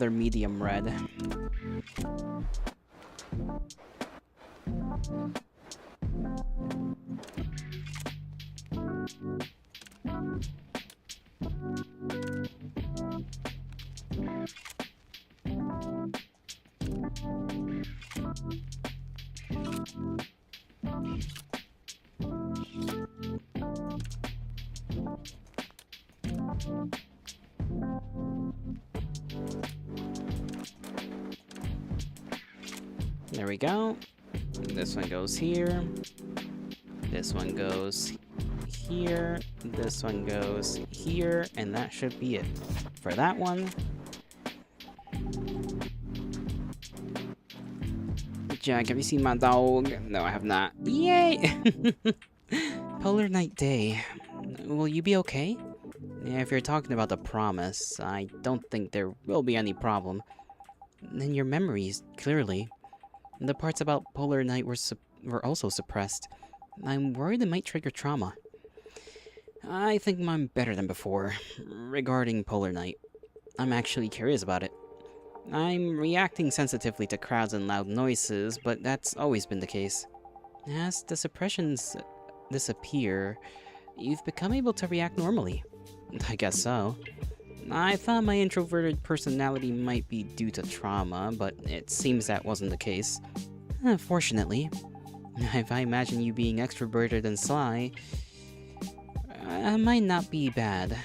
medium red. There we go. This one goes here. This one goes here. This one goes here. And that should be it for that one. Jack, have you seen my dog? No, I have not. Yay! Polar Night Day. Will you be okay? Yeah, if you're talking about the promise, I don't think there will be any problem. And your memories, clearly. The parts about Polar Night were also suppressed. I'm worried it might trigger trauma. I think I'm better than before, regarding Polar Night. I'm actually curious about it. I'm reacting sensitively to crowds and loud noises, but that's always been the case. As the suppressions disappear, you've become able to react normally. I guess so. I thought my introverted personality might be due to trauma, but it seems that wasn't the case. Fortunately. If I imagine you being extroverted and sly, might not be bad.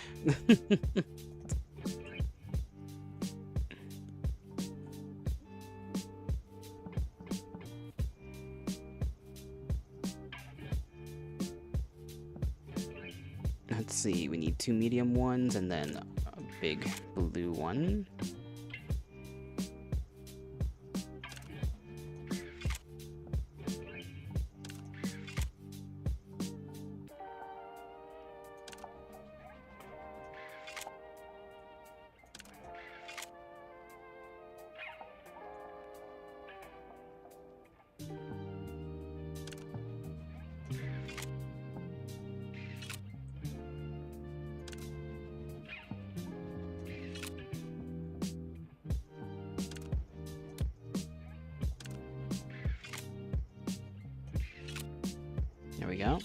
Let's see, we need 2 medium ones and then a big blue one. There we go.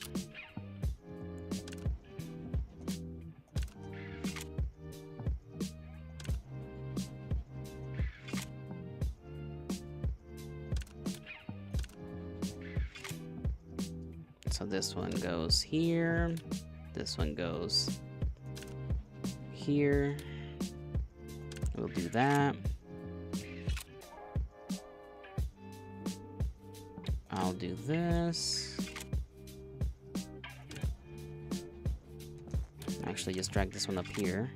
So this one goes here. This one goes here. We'll do that. I'll do this. Actually, just drag this one up here.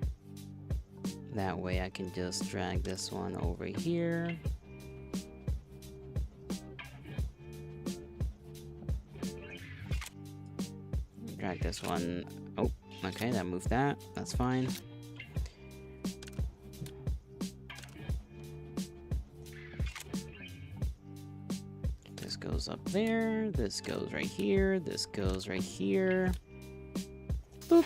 That way I can just drag this one over here. Drag this one. Oh, okay, that moved that. That's fine. This goes up there. This goes right here. This goes right here. Boop.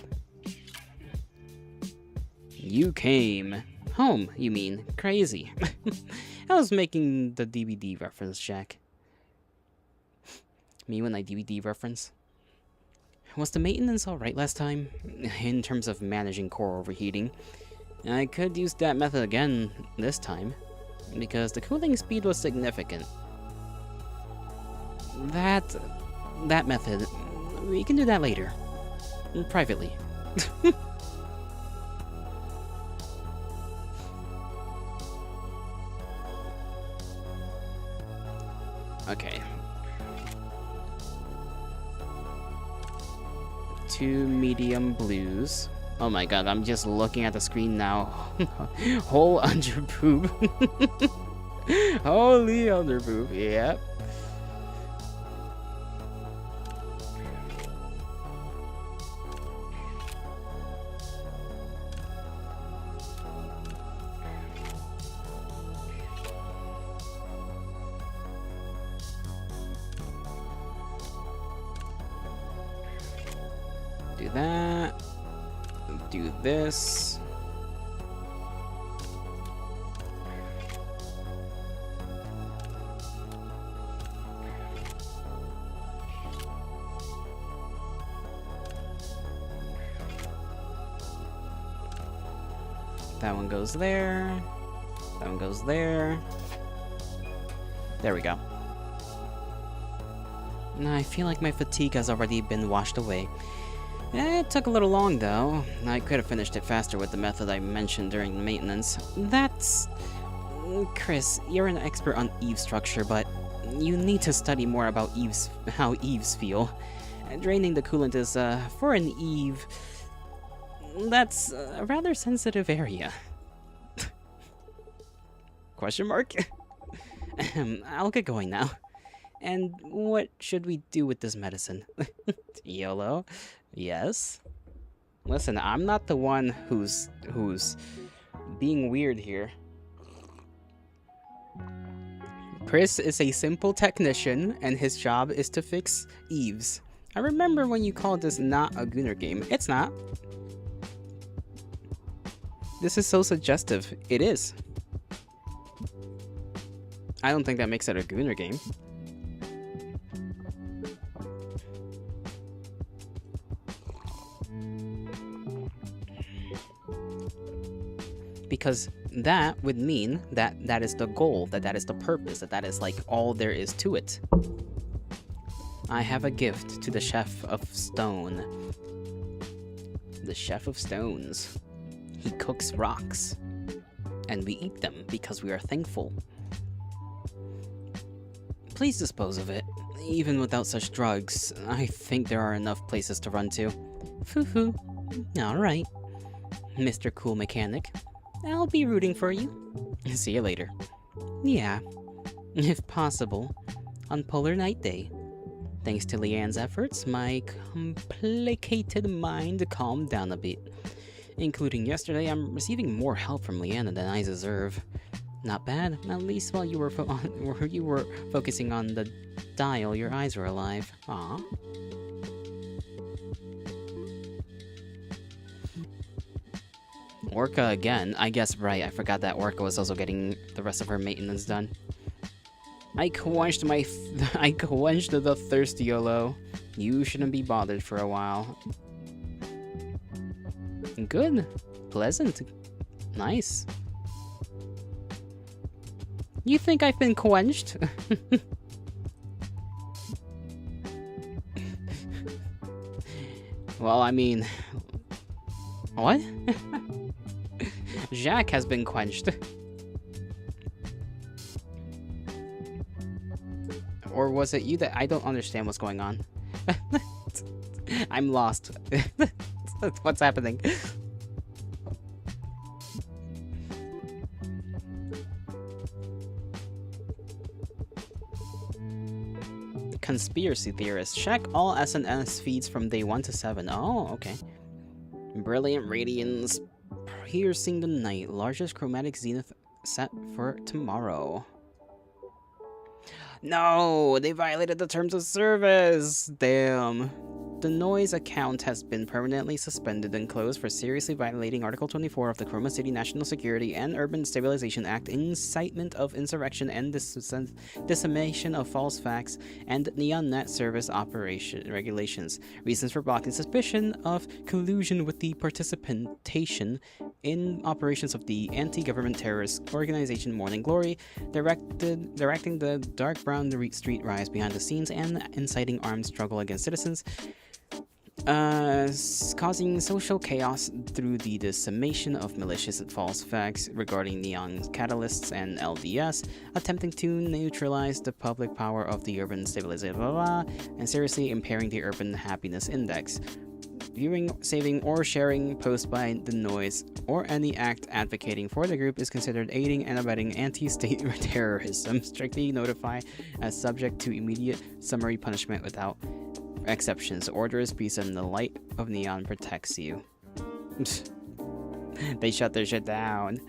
You came. Home, you mean. Crazy. I was making the DVD reference, Jack. Me when I DVD reference. Was the maintenance alright last time? In terms of managing core overheating. I could use that method again this time, because the cooling speed was significant. That method, we can do that later. Privately. Okay. 2 medium blues. Oh my god, I'm just looking at the screen now. Whole under boob. Holy under boob, yep. Do that. Do this. That one goes there. That one goes there. There we go. I feel like my fatigue has already been washed away. It took a little long, though. I could have finished it faster with the method I mentioned during maintenance. That's... Chris, you're an expert on Eve structure, but you need to study more about how Eves feel. Draining the coolant is, for an Eve... That's a rather sensitive area. Question mark? I'll get going now. And what should we do with this medicine? YOLO? Yes? Listen, I'm not the one who's being weird here. Chris is a simple technician, and his job is to fix Eves. I remember when you called this not a Gunner game. It's not. This is so suggestive. It is. I don't think that makes it a Gunner game. Because that would mean that that is the goal, that is the purpose, that is like all there is to it. I have a gift to the Chef of Stone. The Chef of Stones. He cooks rocks. And we eat them because we are thankful. Please dispose of it. Even without such drugs, I think there are enough places to run to. Foo-foo. Alright. Mr. Cool Mechanic. I'll be rooting for you. See you later. Yeah, if possible, on Polar Night Day. Thanks to Leanne's efforts, my complicated mind calmed down a bit. Including yesterday, I'm receiving more help from Leanne than I deserve. Not bad, at least while you were focusing on the dial, your eyes were alive. Aww. Orca again. I guess, right, I forgot that Orca was also getting the rest of her maintenance done. I quenched the thirst, YOLO. You shouldn't be bothered for a while. Good. Pleasant. Nice. You think I've been quenched? Well, I mean... What? Jacques has been quenched. Or was it you that... I don't understand what's going on. I'm lost. What's happening? Conspiracy theorist. Check all SNS feeds from day 1 to 7. Oh, okay. Brilliant radiance. Piercing the night. Largest chromatic zenith set for tomorrow. No! They violated the terms of service! Damn. The noise account has been permanently suspended and closed for seriously violating Article 24 of the Chroma City National Security and Urban Stabilization Act, incitement of insurrection and dissemination of false facts, and Neon Net Service Operation Regulations. Reasons for blocking: suspicion of collusion with the participation in operations of the anti-government terrorist organization Morning Glory, directing the dark brown street rise behind the scenes, and inciting armed struggle against citizens, causing social chaos through the dissemination of malicious and false facts regarding neon catalysts and LDS, attempting to neutralize the public power of the urban stabilization, and seriously impairing the urban happiness index. Viewing, saving, or sharing posts by the noise or any act advocating for the group is considered aiding and abetting anti-state terrorism. Strictly notify as subject to immediate summary punishment without exceptions. Orders, peace, and the light of neon protects you. They shut their shit down.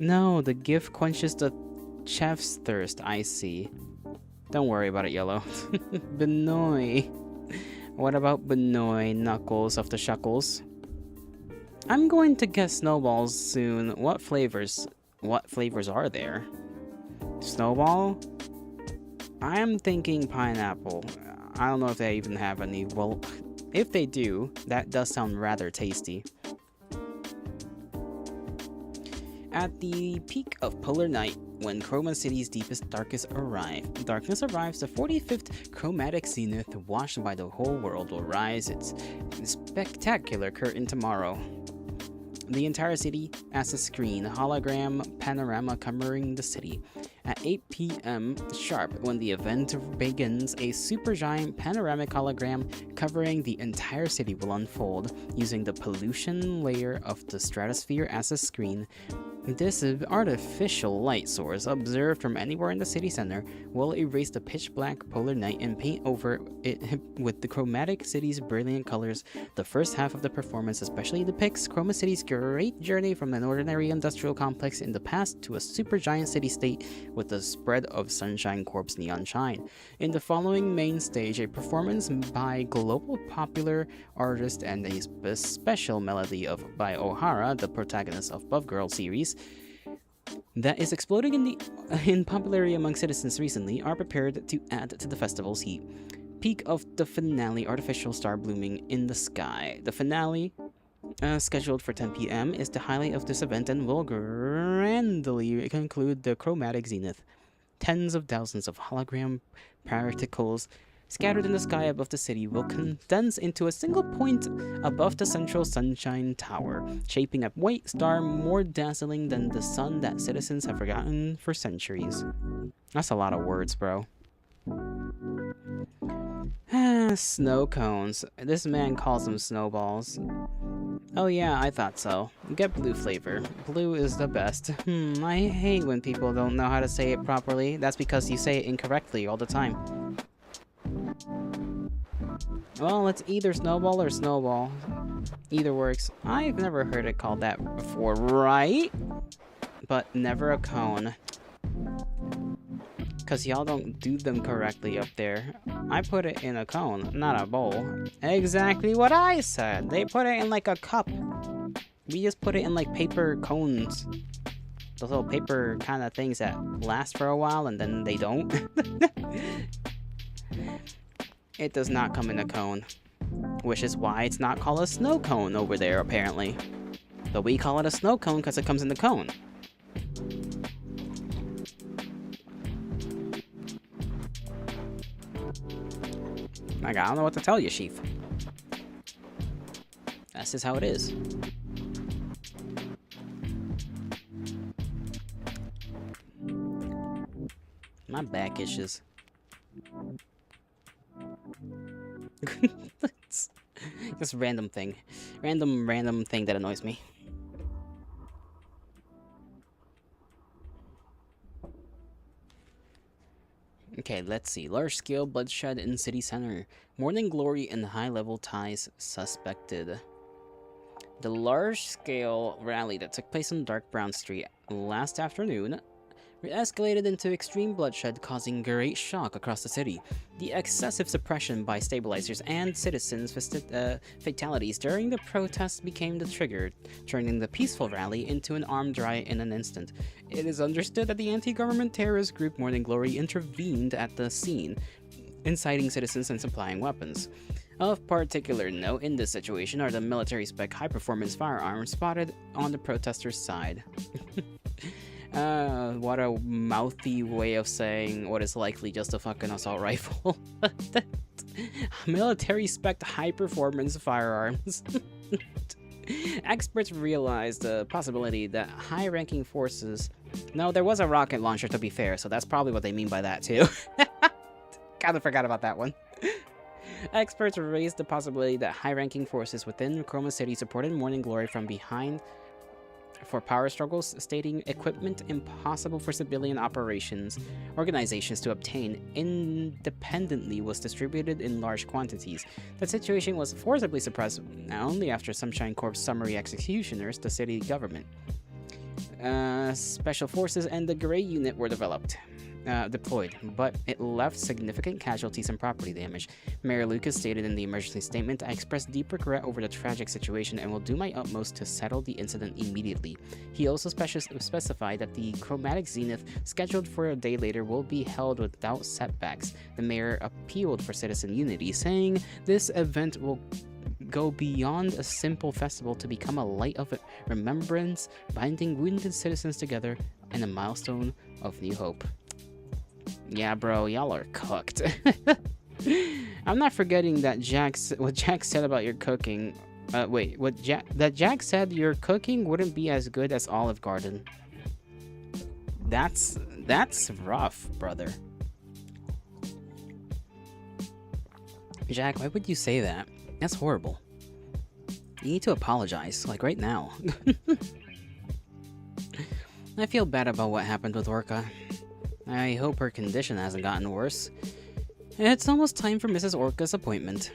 No, the gift quenches the chef's thirst, I see. Don't worry about it, Yellow. Benoy. What about Benoy, Knuckles of the Shuckles? I'm going to get snowballs soon. What flavors are there? Snowball? I'm thinking pineapple. I don't know if they even have any. Well, if they do, that does sound rather tasty. At the peak of polar night, when Chroma City's deepest darkness arrives, the 45th chromatic zenith, watched by the whole world, will rise its spectacular curtain tomorrow. The entire city as a screen, hologram panorama covering the city. At 8 p.m. sharp, when the event begins, a supergiant panoramic hologram covering the entire city will unfold, using the pollution layer of the stratosphere as a screen. This artificial light source, observed from anywhere in the city center, will erase the pitch-black polar night and paint over it with the chromatic city's brilliant colors. The first half of the performance especially depicts Chroma City's great journey from an ordinary industrial complex in the past to a supergiant city-state with the spread of Sunshine Corp's neon shine. In the following main stage, a performance by global popular artist and a special melody by O'Hara, the protagonist of Buff Girl series, that is exploding in popularity among citizens recently, are prepared to add to the festival's heat. Peak of the finale, artificial star blooming in the sky. The finale, scheduled for 10 p.m., is the highlight of this event and will grandly conclude the chromatic zenith. Tens of thousands of hologram particles scattered in the sky above the city will condense into a single point above the central Sunshine Tower, shaping a white star more dazzling than the sun that citizens have forgotten for centuries. That's a lot of words, bro. Snow cones. This man calls them snowballs. Oh yeah, I thought so. Get blue flavor. Blue is the best. I hate when people don't know how to say it properly. That's because you say it incorrectly all the time. Well, it's either snowball or snowball. Either works. I've never heard it called that before, right? But never a cone. Because y'all don't do them correctly up there. I put it in a cone, not a bowl. Exactly what I said. They put it in like a cup. We just put it in like paper cones. Those little paper kind of things that last for a while and then they don't. It does not come in a cone, which is why it's not called a snow cone over there, apparently. But we call it a snow cone because it comes in the cone. Like, I don't know what to tell you, Chief. That's just how it is. My back itches. Just random thing that annoys me. Okay, let's see. Large-scale bloodshed in city center. Morning glory and high-level ties suspected. The large-scale rally that took place on Dark Brown Street last afternoon escalated into extreme bloodshed, causing great shock across the city. The excessive suppression by stabilizers and citizens' fatalities during the protests became the trigger, turning the peaceful rally into an armed riot in an instant. It is understood that the anti-government terrorist group Morning Glory intervened at the scene, inciting citizens and supplying weapons. Of particular note in this situation are the military-spec high-performance firearms spotted on the protesters' side. What a mouthy way of saying what is likely just a fucking assault rifle. Military-spec high-performance firearms. Experts realized the possibility that high-ranking forces... No, there was a rocket launcher, to be fair, so that's probably what they mean by that, too. Kinda forgot about that one. Experts raised the possibility that high-ranking forces within Chroma City supported Morning Glory from behind for power struggles, stating equipment impossible for civilian operations organizations to obtain independently was distributed in large quantities. The situation was forcibly suppressed only after Sunshine Corp's summary executioners, the city government. Special forces and the Grey Unit were deployed, but it left significant casualties and property damage. Mayor Lucas stated in the emergency statement, "I express deep regret over the tragic situation and will do my utmost to settle the incident immediately." He also specified that the Chromatic Zenith, scheduled for a day later, will be held without setbacks. The mayor appealed for citizen unity, saying this event will go beyond a simple festival to become a light of remembrance, binding wounded citizens together, and a milestone of new hope. Yeah, bro, y'all are cooked. I'm not forgetting that what Jack said about your cooking. Jack said your cooking wouldn't be as good as Olive Garden. That's rough, brother. Jack, why would you say that? That's horrible. You need to apologize, like right now. I feel bad about what happened with Orca. I hope her condition hasn't gotten worse. It's almost time for Mrs. Orca's appointment.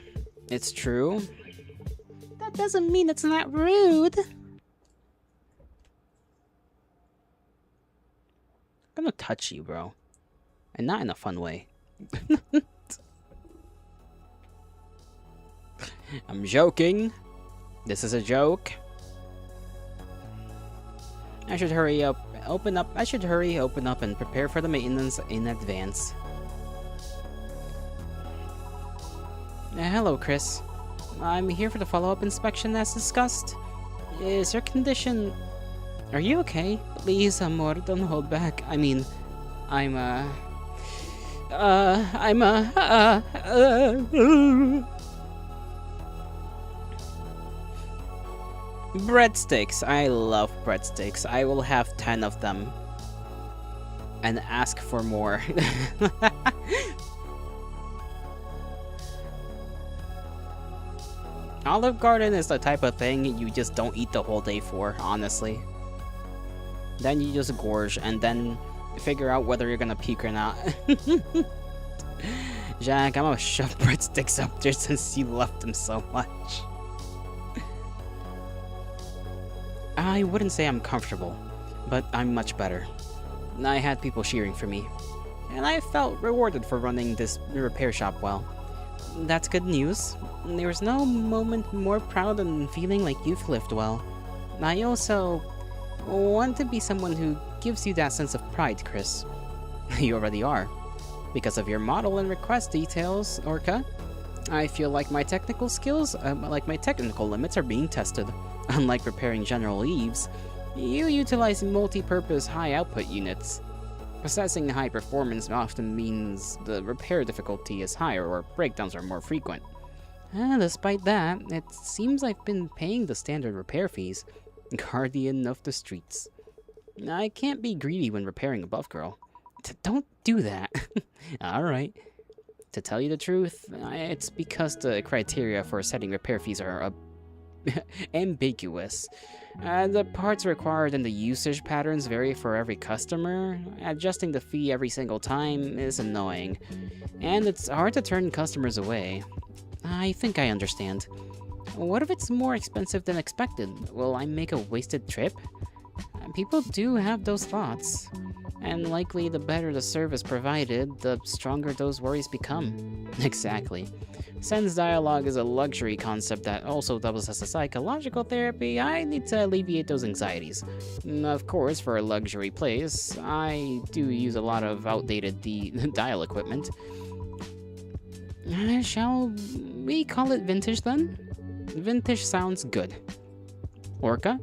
It's true. That doesn't mean it's not rude. I'm gonna touch you, bro. And not in a fun way. I'm joking. This is a joke. I should hurry, open up, and prepare for the maintenance in advance. Hello, Chris. I'm here for the follow-up inspection as discussed. Is your condition... Are you okay? Please, amor, don't hold back. I mean, breadsticks. I love breadsticks. I will have 10 of them. And ask for more. Olive Garden is the type of thing you just don't eat the whole day for, honestly. Then you just gorge and then figure out whether you're gonna puke or not. Jack, I'm gonna shove breadsticks up there since you love them so much. I wouldn't say I'm comfortable, but I'm much better. I had people cheering for me, and I felt rewarded for running this repair shop well. That's good news. There's no moment more proud than feeling like you've lived well. I also want to be someone who gives you that sense of pride, Chris. You already are. Because of your model and request details, Orca, I feel like my technical skills, like my technical limits are being tested. Unlike repairing General Eves, you utilize multi-purpose high-output units. Possessing high performance often means the repair difficulty is higher or breakdowns are more frequent. Despite that, it seems I've been paying the standard repair fees. Guardian of the streets. I can't be greedy when repairing a buff girl. Don't do that. Alright. To tell you the truth, it's because the criteria for setting repair fees are ambiguous. The parts required and the usage patterns vary for every customer. Adjusting the fee every single time is annoying, and it's hard to turn customers away. I think I understand. What if it's more expensive than expected? Will I make a wasted trip? People do have those thoughts, and likely the better the service provided, the stronger those worries become. Exactly. Since dialogue is a luxury concept that also doubles as a psychological therapy, I need to alleviate those anxieties. Of course, for a luxury place, I do use a lot of outdated dial equipment. Shall we call it vintage then? Vintage sounds good. Orca,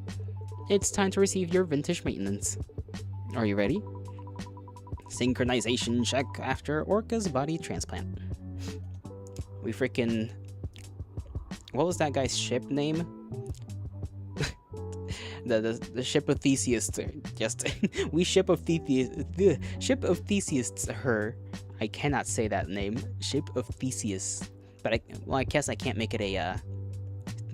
it's time to receive your vintage maintenance. Are you ready? Synchronization check after Orca's body transplant. We freaking... What was that guy's ship name? the ship of Theseus. Just we ship of Theseus. The ship of Theseus. Her. I cannot say that name. Ship of Theseus. but I guess I can't make it a,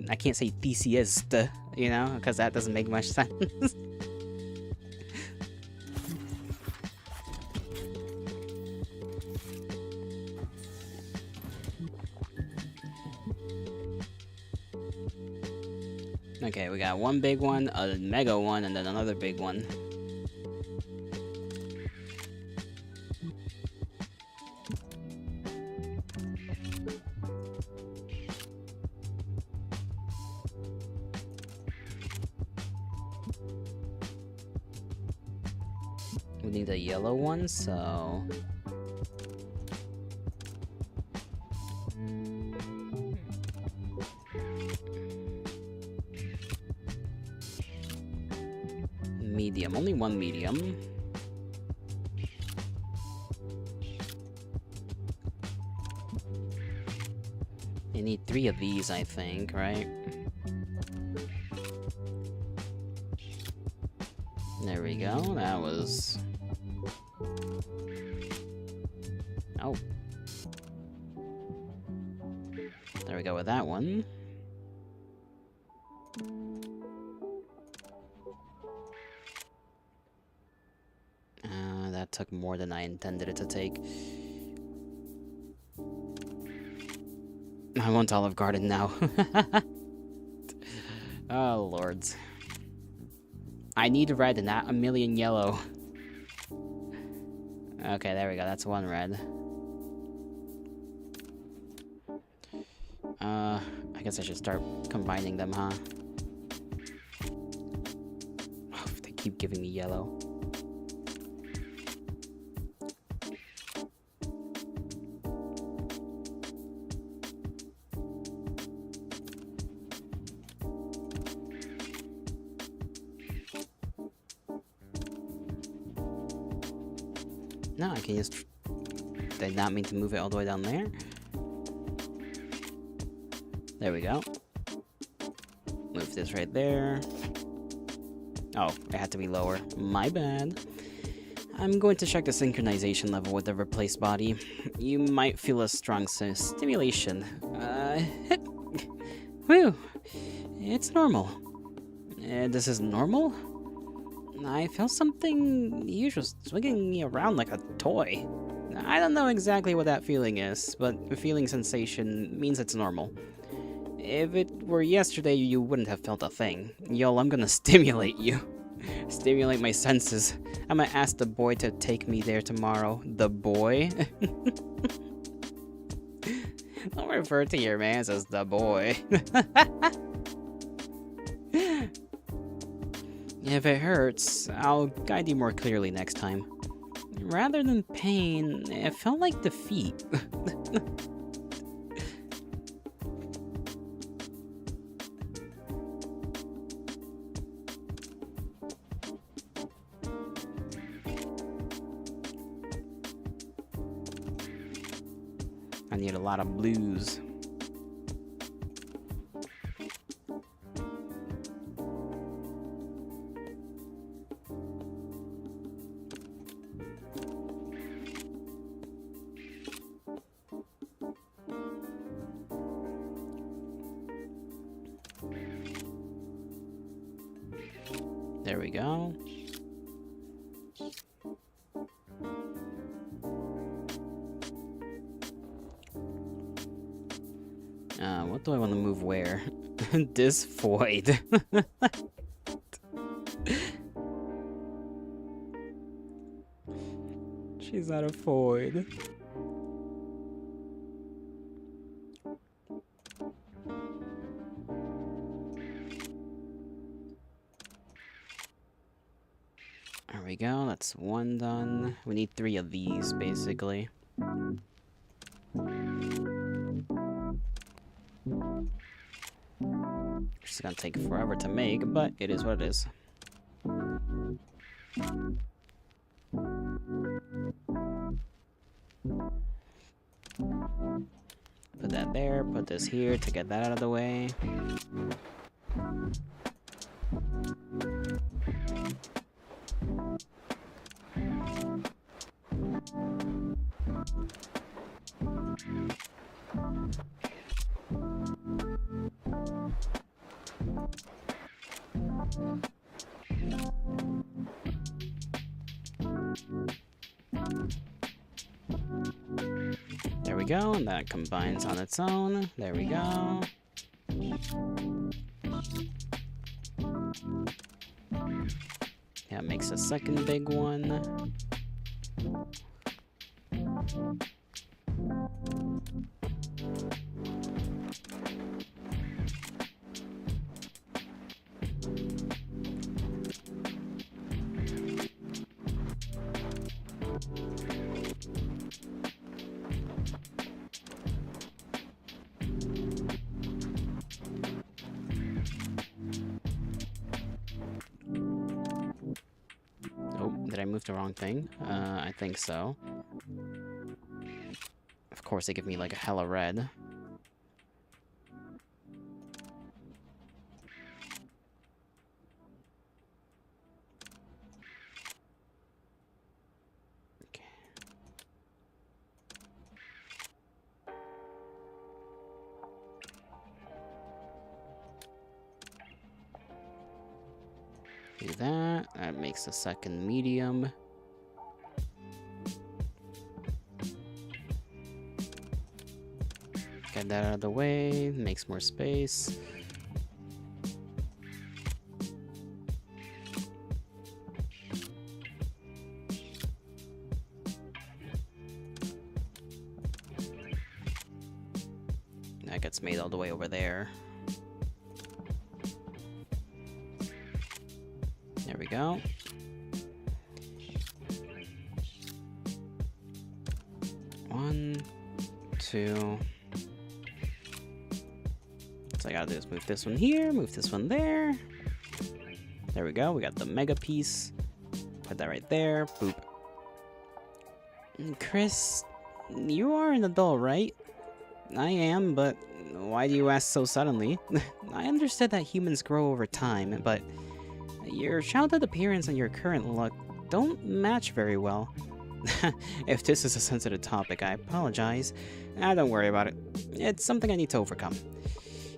I can't say theseist, you know, because that doesn't make much sense. Okay, we got one big one, a mega one, and then another big one. We need a yellow one, so... medium, only one medium. You need 3 of these, I think, right? There we go, that was... oh. There we go with that one. That took more than I intended it to take. I want Olive Garden now. Oh, lords. I need red and not a million yellow. Okay, there we go. That's one red. I guess I should start combining them, huh? Oh, they keep giving me yellow. No, I can just... did not mean to move it all the way down there. There we go. Move this right there. Oh, it had to be lower. My bad. I'm going to check the synchronization level with the replaced body. You might feel a strong stimulation. Whew. It's normal. This is normal? I feel something usual swinging me around like a toy. I don't know exactly what that feeling is, but a feeling sensation means it's normal. If it were yesterday, you wouldn't have felt a thing. Yo, I'm gonna stimulate you. Stimulate my senses. I'm gonna ask the boy to take me there tomorrow. The boy? Don't refer to your man as the boy. If it hurts, I'll guide you more clearly next time. Rather than pain, it felt like defeat. I need a lot of blues. There we go. What do I want to move where? This void. She's not a void. There we go, that's one done. We need 3 of these, basically. It's gonna take forever to make, but it is what it is. Put that there, put this here to get that out of the way. we go, and that combines on its own. There we go. That makes a second big one. Did I move the wrong thing? I think so. Of course, they give me like a hella red. Okay. Do that. That makes a second medium. Get that out of the way. Makes more space. That gets made all the way over there. There we go. One, two. So I gotta do is move this one here, move this one there. There we go. We got the mega piece. Put that right there. Boop. Chris, you are an adult, right? I am, but why do you ask so suddenly? I understood that humans grow over time, but your childhood appearance and your current look don't match very well. If this is a sensitive topic, I apologize. Don't worry about it. It's something I need to overcome.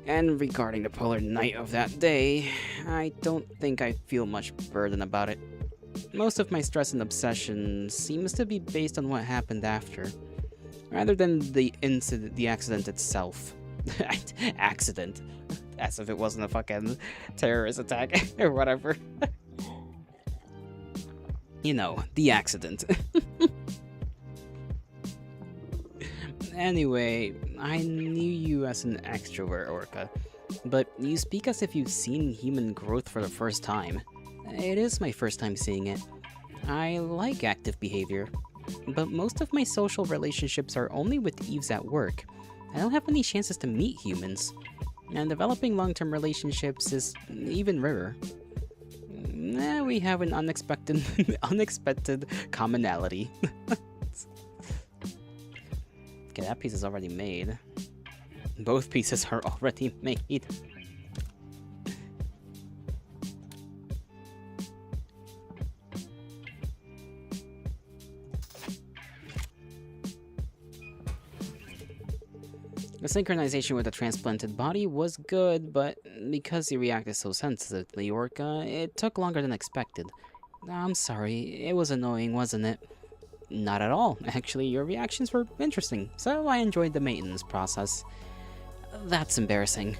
And regarding the polar night of that day, I don't think I feel much burden about it. Most of my stress and obsession seems to be based on what happened after, rather than the accident itself. Accident. As if it wasn't a fucking terrorist attack or whatever. You know, the accident. Anyway, I knew you as an extrovert, Orca, but you speak as if you've seen human growth for the first time. It is my first time seeing it. I like active behavior, but most of my social relationships are only with Eves at work. I don't have any chances to meet humans, and developing long-term relationships is even rarer. We have an unexpected commonality. Okay, that piece is already made. Both pieces are already made. The synchronization with the transplanted body was good, but because he reacted so sensitively, Orca, it took longer than expected. I'm sorry, it was annoying, wasn't it? Not at all. Actually, your reactions were interesting, so I enjoyed the maintenance process. That's embarrassing.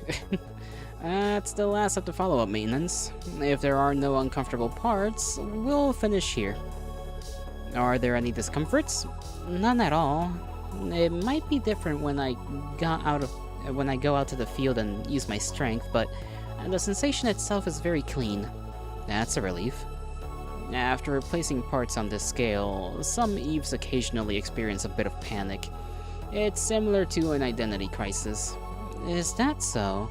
That's the last of the follow-up maintenance. If there are no uncomfortable parts, we'll finish here. Are there any discomforts? None at all. It might be different when I go out to the field and use my strength, but the sensation itself is very clean. That's a relief. After replacing parts on this scale, some Eves occasionally experience a bit of panic. It's similar to an identity crisis. Is that so?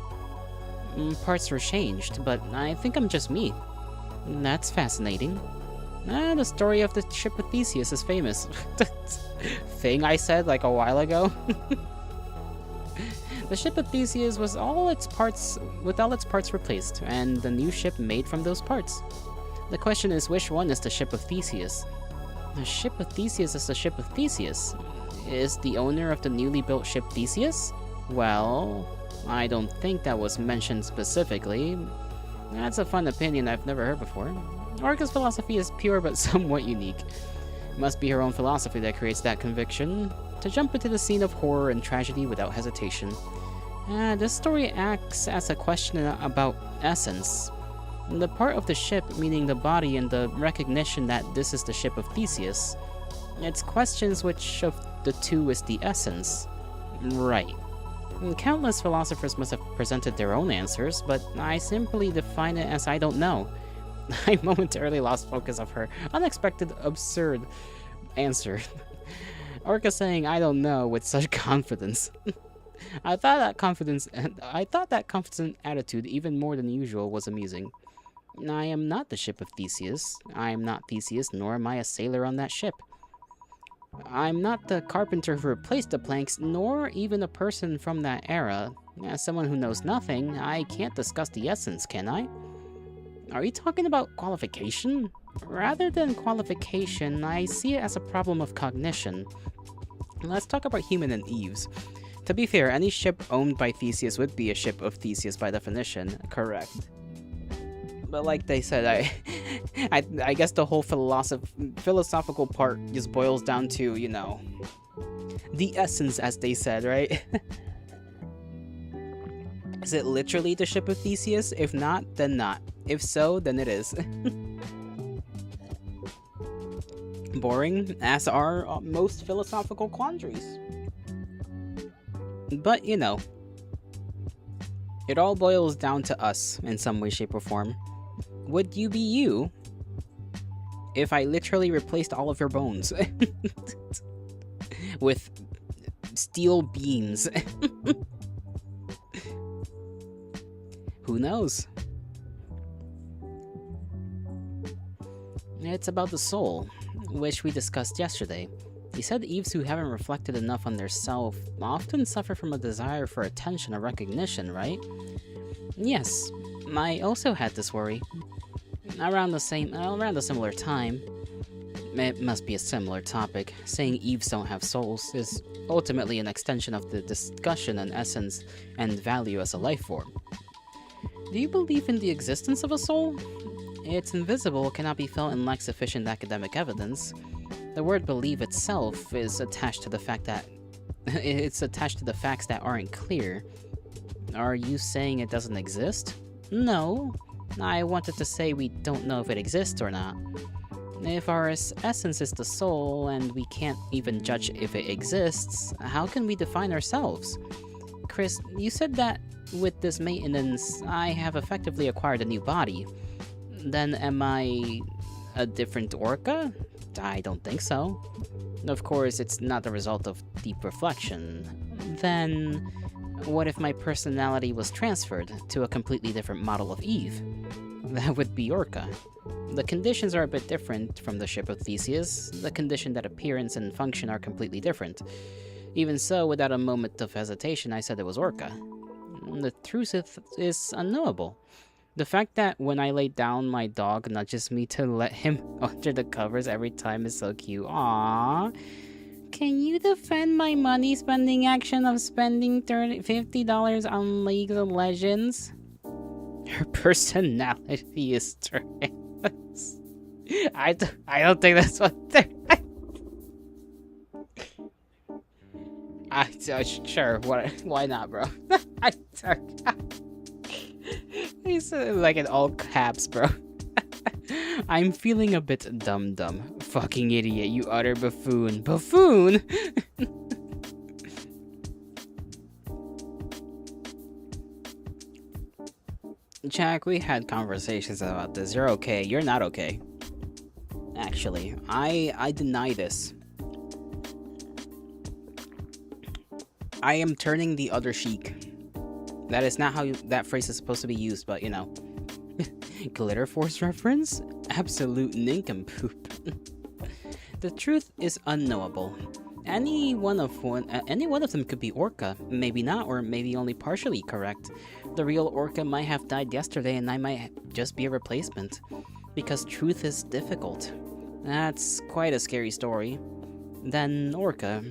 Parts were changed, but I think I'm just me. That's fascinating. The story of the ship of Theseus is famous. Thing I said like a while ago. The ship of Theseus was all its parts replaced, and the new ship made from those parts. The question is, which one is the ship of Theseus? The ship of Theseus is the ship of Theseus. Is the owner of the newly built ship Theseus? Well, I don't think that was mentioned specifically. That's a fun opinion I've never heard before. Orca's philosophy is pure but somewhat unique. It must be her own philosophy that creates that conviction. to jump into the scene of horror and tragedy without hesitation. This story acts as a question about essence. The part of the ship, meaning the body, and the recognition that this is the ship of Theseus. It's questions which of the two is the essence. Right. Countless philosophers must have presented their own answers, but I simply define it as I don't know. I momentarily lost focus of her unexpected, absurd answer. Orca saying I don't know with such confidence. I thought that confident attitude, even more than usual, was amusing. I am not the ship of Theseus. I am not Theseus, nor am I a sailor on that ship. I'm not the carpenter who replaced the planks, nor even a person from that era. As someone who knows nothing, I can't discuss the essence, can I? Are you talking about qualification? Rather than qualification, I see it as a problem of cognition. Let's talk about Human and Eve's. To be fair, any ship owned by Theseus would be a ship of Theseus by definition. Correct. But like they said, I guess the whole philosophical part just boils down to, you know, the essence, as they said, right? Is it literally the ship of Theseus? If not, then not. If so, then it is. Boring, as are most philosophical quandaries. But, you know, it all boils down to us in some way, shape, or form. Would you be you if I literally replaced all of your bones with steel beams? Who knows? It's about the soul, which we discussed yesterday. You said Eves who haven't reflected enough on their self often suffer from a desire for attention or recognition, right? Yes, I also had this worry. Around a similar time. It must be a similar topic. Saying Eves don't have souls is ultimately an extension of the discussion on essence and value as a life form. Do you believe in the existence of a soul? It's invisible, cannot be felt, and lacks sufficient academic evidence. The word believe itself is attached to the fact that it's attached to the facts that aren't clear. Are you saying it doesn't exist? No. I wanted to say we don't know if it exists or not. If our essence is the soul and we can't even judge if it exists, how can we define ourselves? Chris, you said that with this maintenance, I have effectively acquired a new body. Then am I a different orca? I don't think so. Of course, it's not the result of deep reflection. Then, what if my personality was transferred to a completely different model of Eve? That would be Orca. The conditions are a bit different from the ship of Theseus. The condition that appearance and function are completely different. Even so, without a moment of hesitation, I said it was Orca. The truth is unknowable. The fact that when I lay down, my dog nudges me to let him under the covers every time is so cute. Aww. Can you defend my money spending action of spending $50 on League of Legends? Her personality is trans. I don't think that's what they're... Sure, why not, bro? He said it like in all caps, bro. I'm feeling a bit dumb. Fucking idiot, you utter buffoon. Buffoon? Jack, we had conversations about this. You're okay. You're not okay. Actually, I deny this. I am turning the other cheek. That is not how that phrase is supposed to be used, but you know. Glitter Force reference? Absolute nincompoop. The truth is unknowable. Any one of them could be Orca, maybe not, or maybe only partially correct. The real Orca might have died yesterday, and I might just be a replacement. Because truth is difficult. That's quite a scary story. Then, Orca,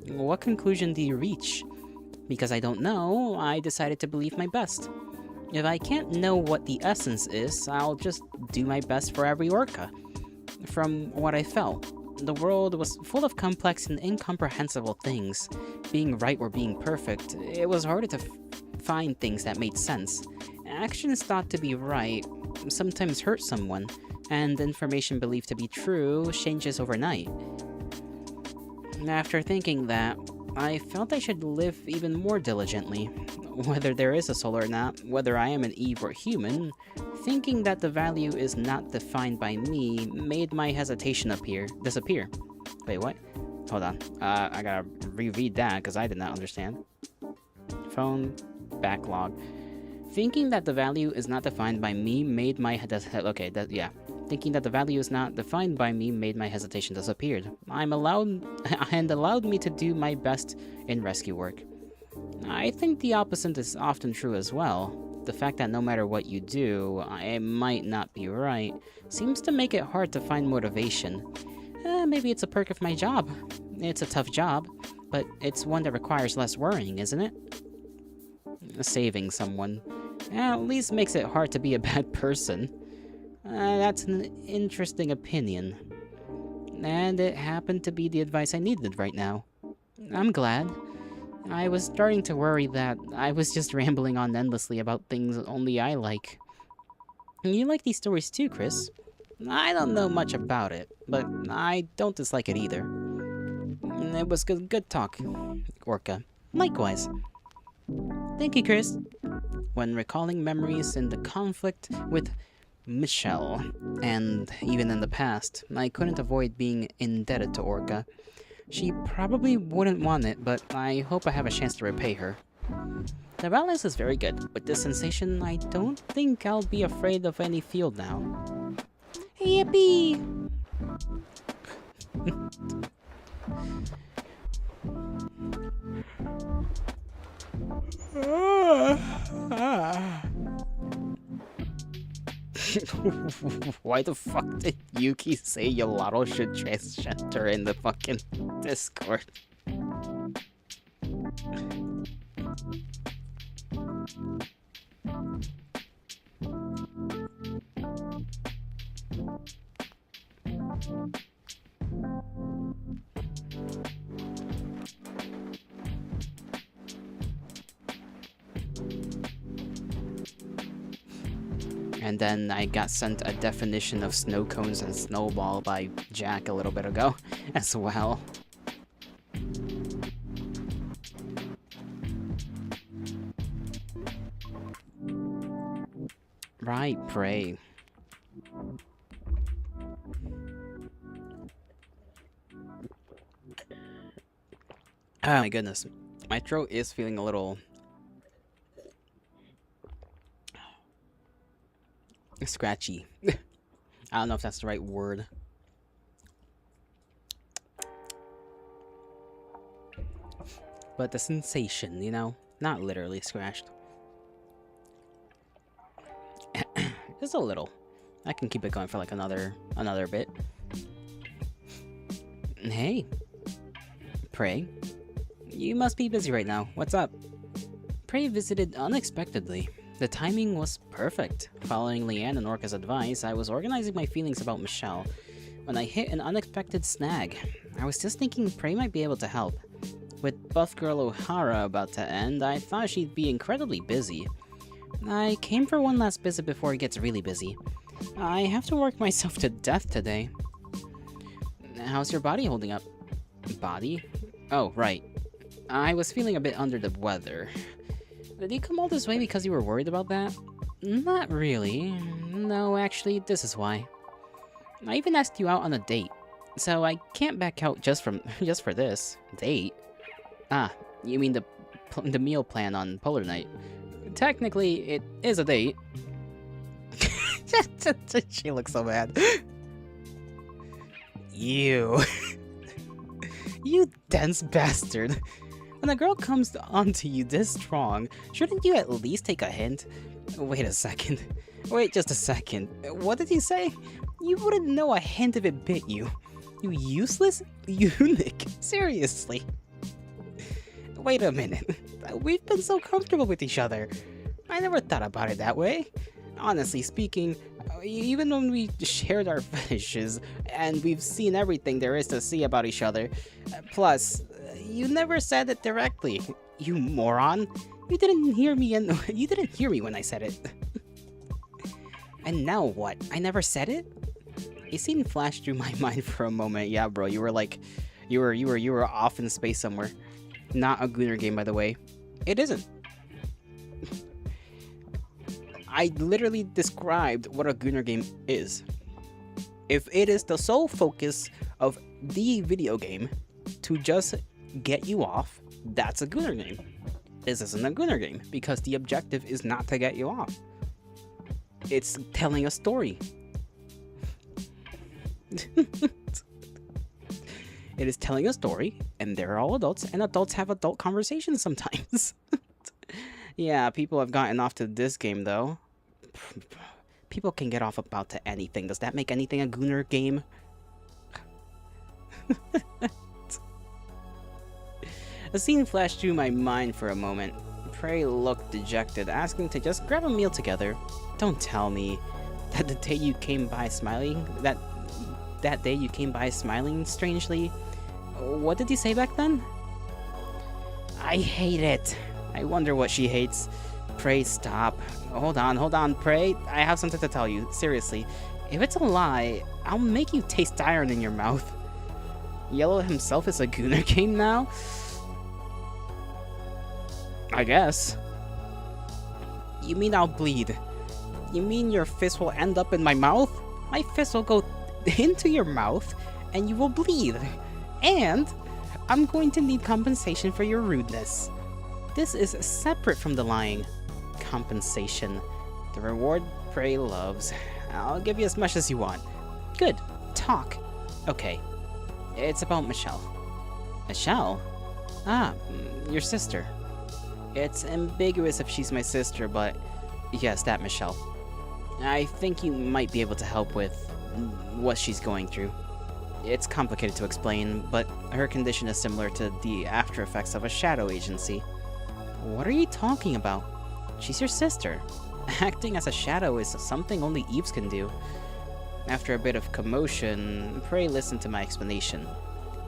what conclusion do you reach? Because I don't know, I decided to believe my best. If I can't know what the essence is, I'll just do my best for every Orca. From what I felt. The world was full of complex and incomprehensible things. Being right or being perfect, it was harder to find things that made sense. Actions thought to be right sometimes hurt someone, and information believed to be true changes overnight. After thinking that, I felt I should live even more diligently. Whether there is a soul or not, whether I am an Eve or human, thinking that the value is not defined by me made my hesitation disappear. Wait, what? Hold on. I gotta reread that because I did not understand. Phone backlog. Thinking that the value is not defined by me made my Thinking that the value is not defined by me made my hesitation disappeared. Allowed me to do my best in rescue work. I think the opposite is often true as well. The fact that no matter what you do, it might not be right, seems to make it hard to find motivation. Maybe it's a perk of my job. It's a tough job, but it's one that requires less worrying, isn't it? Saving someone at least makes it hard to be a bad person. That's an interesting opinion. And it happened to be the advice I needed right now. I'm glad. I was starting to worry that I was just rambling on endlessly about things only I like. You like these stories too, Chris? I don't know much about it, but I don't dislike it either. It was good talk, Orca. Likewise. Thank you, Chris. When recalling memories in the conflict with Michelle, and even in the past, I couldn't avoid being indebted to Orca. She probably wouldn't want it, but I hope I have a chance to repay her. The balance is very good. With this sensation, I don't think I'll be afraid of any field now. Yippee! Why the fuck did Yuki say Yolato should transgender in the fucking Discord? And then I got sent a definition of snow cones and snowball by Jack a little bit ago as well. Right, pray. Oh my goodness. My throat is feeling a little scratchy. I don't know if that's the right word. But the sensation, you know, not literally scratched. Just a little. I can keep it going for like another bit. Hey. Prey. You must be busy right now. What's up? Prey visited unexpectedly. The timing was perfect. Following Leanne and Orca's advice, I was organizing my feelings about Michelle when I hit an unexpected snag. I was just thinking Prey might be able to help. With Buff Girl O'Hara about to end, I thought she'd be incredibly busy. I came for one last visit before it gets really busy. I have to work myself to death today. How's your body holding up? Body? Oh, right. I was feeling a bit under the weather. Did you come all this way because you were worried about that? Not really. No, actually, this is why. I even asked you out on a date, so I can't back out just for this. Date? Ah, you mean the meal plan on Polar Night. Technically, it is a date. She looks so bad. You. You dense bastard. When a girl comes onto you this strong, shouldn't you at least take a hint? Wait a second. Wait just a second. What did you say? You wouldn't know a hint if it bit you. You useless eunuch. Seriously. Wait a minute. We've been so comfortable with each other. I never thought about it that way. Honestly speaking, Even when we shared our fetishes, and we've seen everything there is to see about each other. Plus, you never said it directly, you moron. You didn't hear me you didn't hear me when I said it. And now what? I never said it? A scene flashed through my mind for a moment. Yeah, bro, you were like, you were off in space somewhere. Not a Gooner game, by the way. It isn't. I literally described what a Gooner game is. If it is the sole focus of the video game to just get you off, that's a Gooner game. This isn't a Gooner game because the objective is not to get you off. It's telling a story. It is telling a story, and they're all adults, and adults have adult conversations sometimes. Yeah, people have gotten off to this game, though. People can get off about to anything. Does that make anything a Gooner game? A scene flashed through my mind for a moment. Prey looked dejected, asking to just grab a meal together. Don't tell me that the day you came by smiling, that day you came by smiling strangely. What did you say back then? I hate it. I wonder what she hates. Prey, stop. Hold on, Prey. I have something to tell you. Seriously. If it's a lie, I'll make you taste iron in your mouth. Yellow himself is a Gooner game now? I guess. You mean I'll bleed? You mean your fist will end up in my mouth? My fist will go into your mouth, and you will bleed. And I'm going to need compensation for your rudeness. This is separate from the lying. Compensation. The reward Prey loves. I'll give you as much as you want. Good. Talk. Okay. It's about Michelle. Michelle? Ah, your sister. It's ambiguous if she's my sister, but yes, that Michelle. I think you might be able to help with what she's going through. It's complicated to explain, but her condition is similar to the after effects of a shadow agency. What are you talking about? She's your sister. Acting as a shadow is something only Eves can do. After a bit of commotion, Prey listened to my explanation,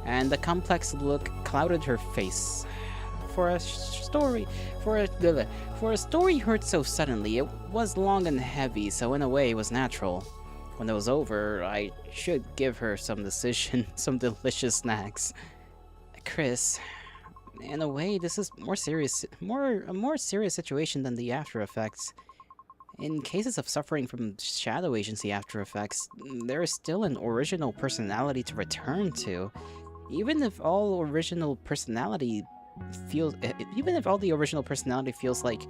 and the complex look clouded her face. For a story heard so suddenly, it was long and heavy, so in a way it was natural. When it was over, I should give her some delicious snacks. Chris, in a way, this is a more serious situation than the after effects. In cases of suffering from shadow agency after effects, there is still an original personality to return to. Even if all the original personality feels like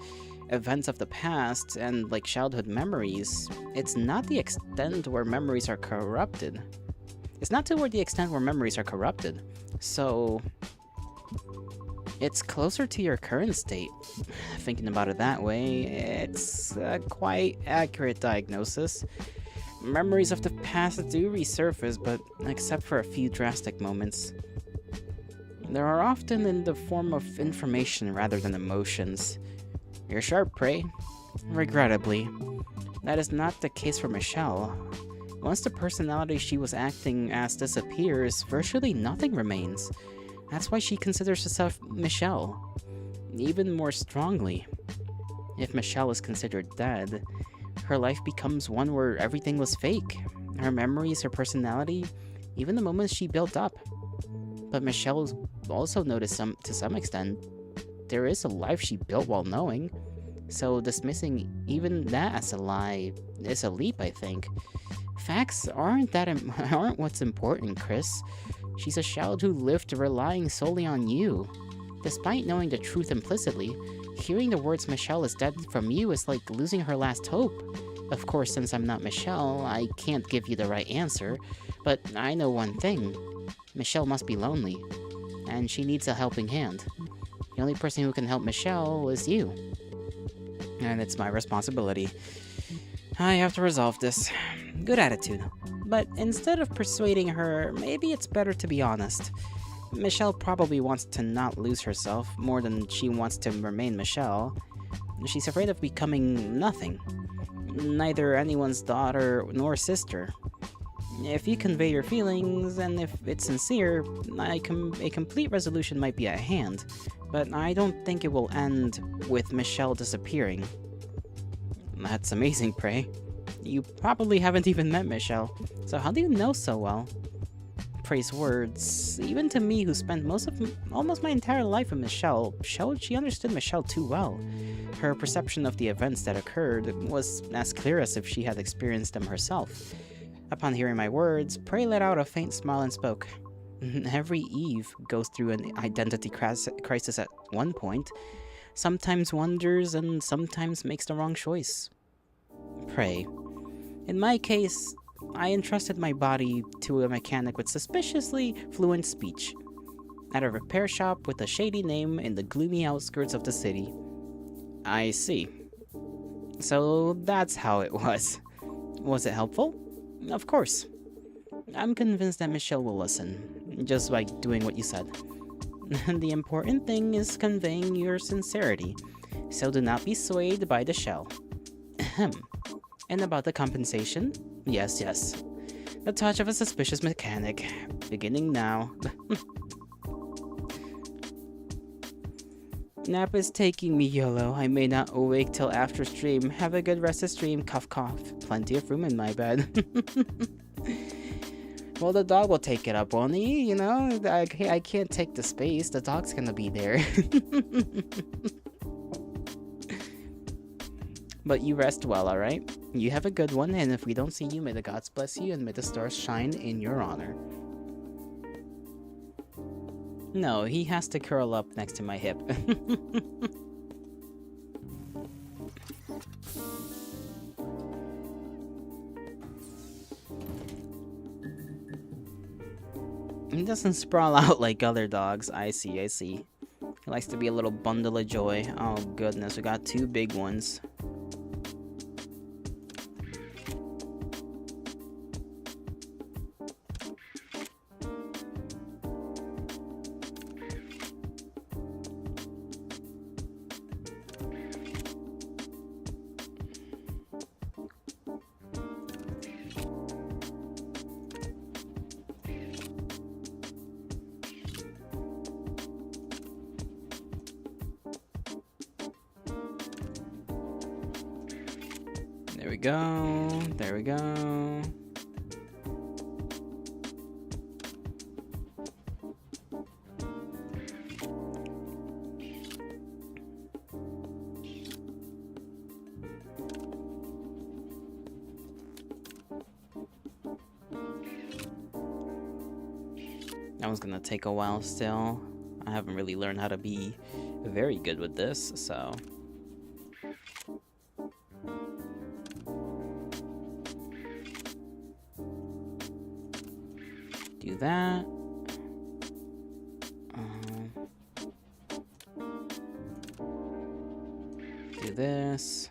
events of the past and like childhood memories, it's not the extent where memories are corrupted. So it's closer to your current state. Thinking about it that way, it's a quite accurate diagnosis. Memories of the past do resurface, but except for a few drastic moments. They are often in the form of information rather than emotions. You're sharp, Prey. Regrettably, that is not the case for Michelle. Once the personality she was acting as disappears, virtually nothing remains. That's why she considers herself Michelle, even more strongly. If Michelle is considered dead, her life becomes one where everything was fake. Her memories, her personality, even the moments she built up. But Michelle also noticed to some extent, there is a life she built while knowing. So dismissing even that as a lie is a leap, I think. Facts aren't what's important, Chris. She's a child who lived relying solely on you. Despite knowing the truth implicitly, hearing the words Michelle is dead from you is like losing her last hope. Of course, since I'm not Michelle, I can't give you the right answer, but I know one thing. Michelle must be lonely, and she needs a helping hand. The only person who can help Michelle is you. And it's my responsibility. I have to resolve this. Good attitude. But instead of persuading her, maybe it's better to be honest. Michelle probably wants to not lose herself more than she wants to remain Michelle. She's afraid of becoming nothing. neither anyone's daughter nor sister. If you convey your feelings, and if it's sincere, a complete resolution might be at hand, but I don't think it will end with Michelle disappearing. That's amazing, Prey. You probably haven't even met Michelle, so how do you know so well? Prey's words, even to me who spent almost my entire life with Michelle, showed she understood Michelle too well. Her perception of the events that occurred was as clear as if she had experienced them herself. Upon hearing my words, Prey let out a faint smile and spoke. Every Eve goes through an identity crisis at one point, sometimes wonders and sometimes makes the wrong choice. Prey. In my case, I entrusted my body to a mechanic with suspiciously fluent speech, at a repair shop with a shady name in the gloomy outskirts of the city. I see. So that's how it was. Was it helpful? Of course. I'm convinced that Michelle will listen, just by doing what you said. The important thing is conveying your sincerity, so do not be swayed by the shell. Ahem. And about the compensation? Yes. The touch of a suspicious mechanic. Beginning now. Nap is taking me, YOLO. I may not awake till after stream. Have a good rest of stream. Cough cough. Plenty of room in my bed. Well, the dog will take it up, won't he? You know, I can't take the space. The dog's gonna be there. But you rest well, alright? You have a good one, and if we don't see you, may the gods bless you, and may the stars shine in your honor. No, he has to curl up next to my hip. He doesn't sprawl out like other dogs. I see. He likes to be a little bundle of joy. Oh goodness, we got two big ones. There we go. That one's gonna take a while still. I haven't really learned how to be very good with this, so... do that. Do this.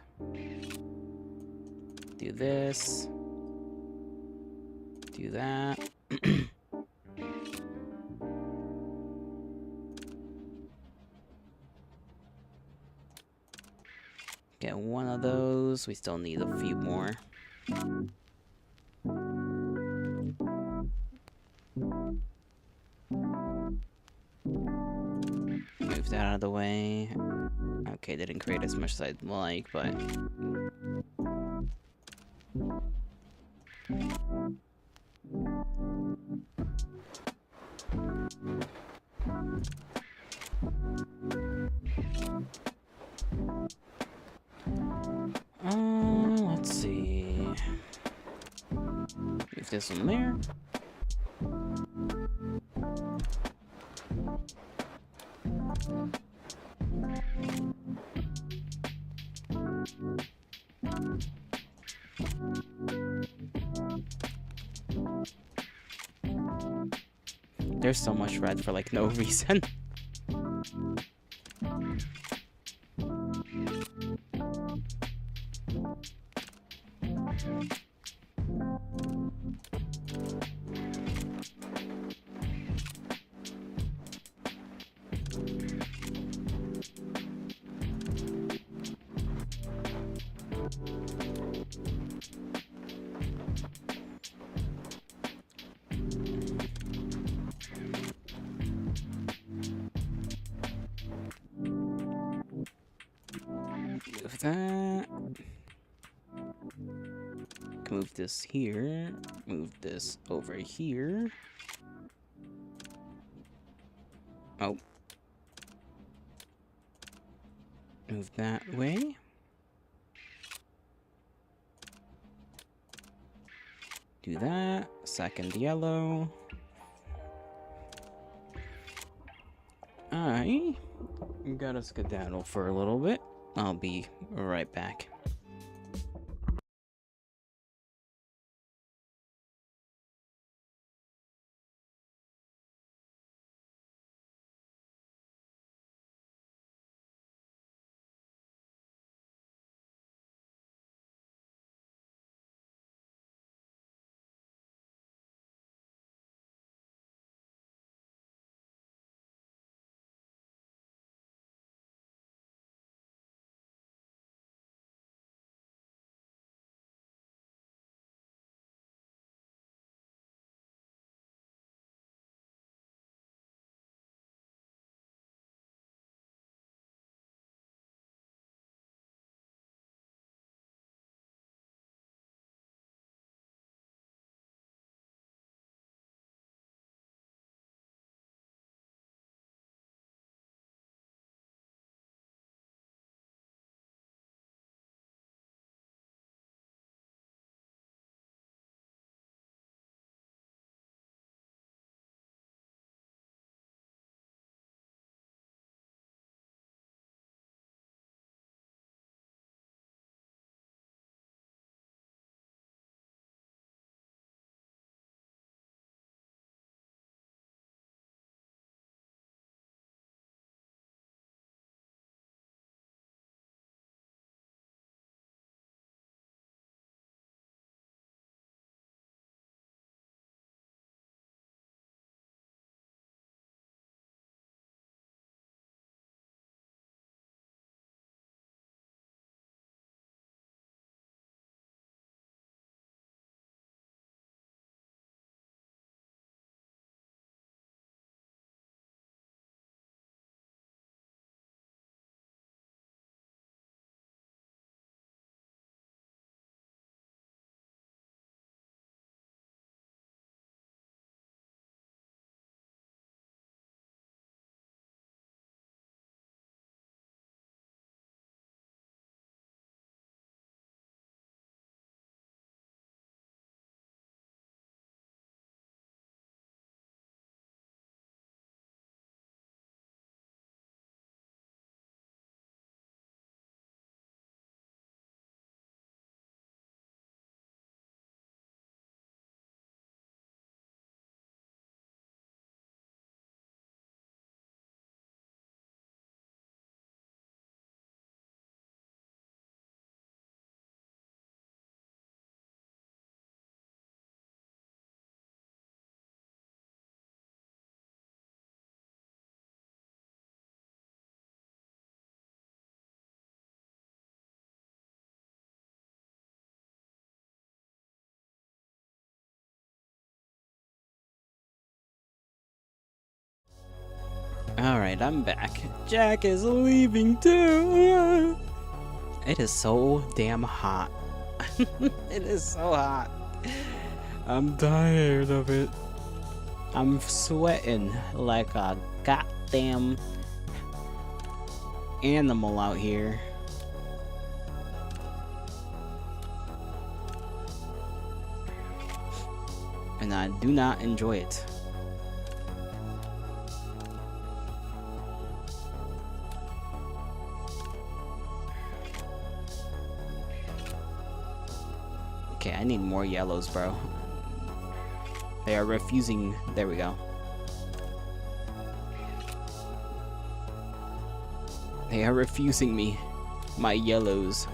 Do this. Do that. Get one of those. We still need a few more. Move that out of the way. Okay, didn't create as much as I'd like, but... let's see. Move this one there. There's so much red for like no reason. Move that. Move this here. Move this over here. Oh. Move that way. Do that. Second yellow. I gotta skedaddle for a little bit. I'll be right back. Alright, I'm back. Jack is leaving too. It is so damn hot. It is so hot. I'm tired of it. I'm sweating like a goddamn animal out here. And I do not enjoy it. Okay, I need more yellows, bro. They are refusing. There we go. They are refusing me my yellows.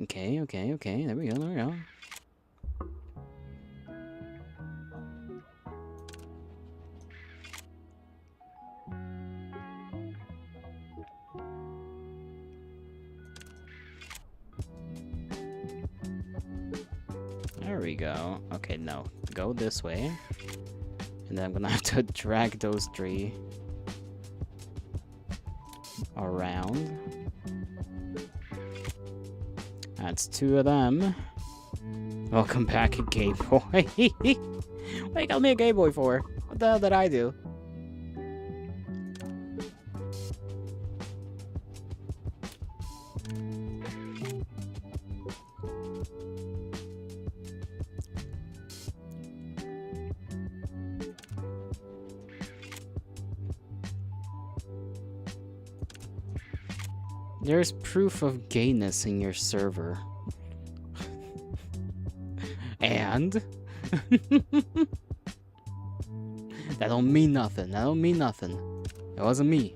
Okay, okay, okay. There we go, there we go. There we go. Okay, no. Go this way. And then I'm gonna have to drag those three around. That's two of them. Welcome back, gay boy. What you call me a gay boy for? What the hell did I do? There's proof of gayness in your server. And? That don't mean nothing. That don't mean nothing. It wasn't me.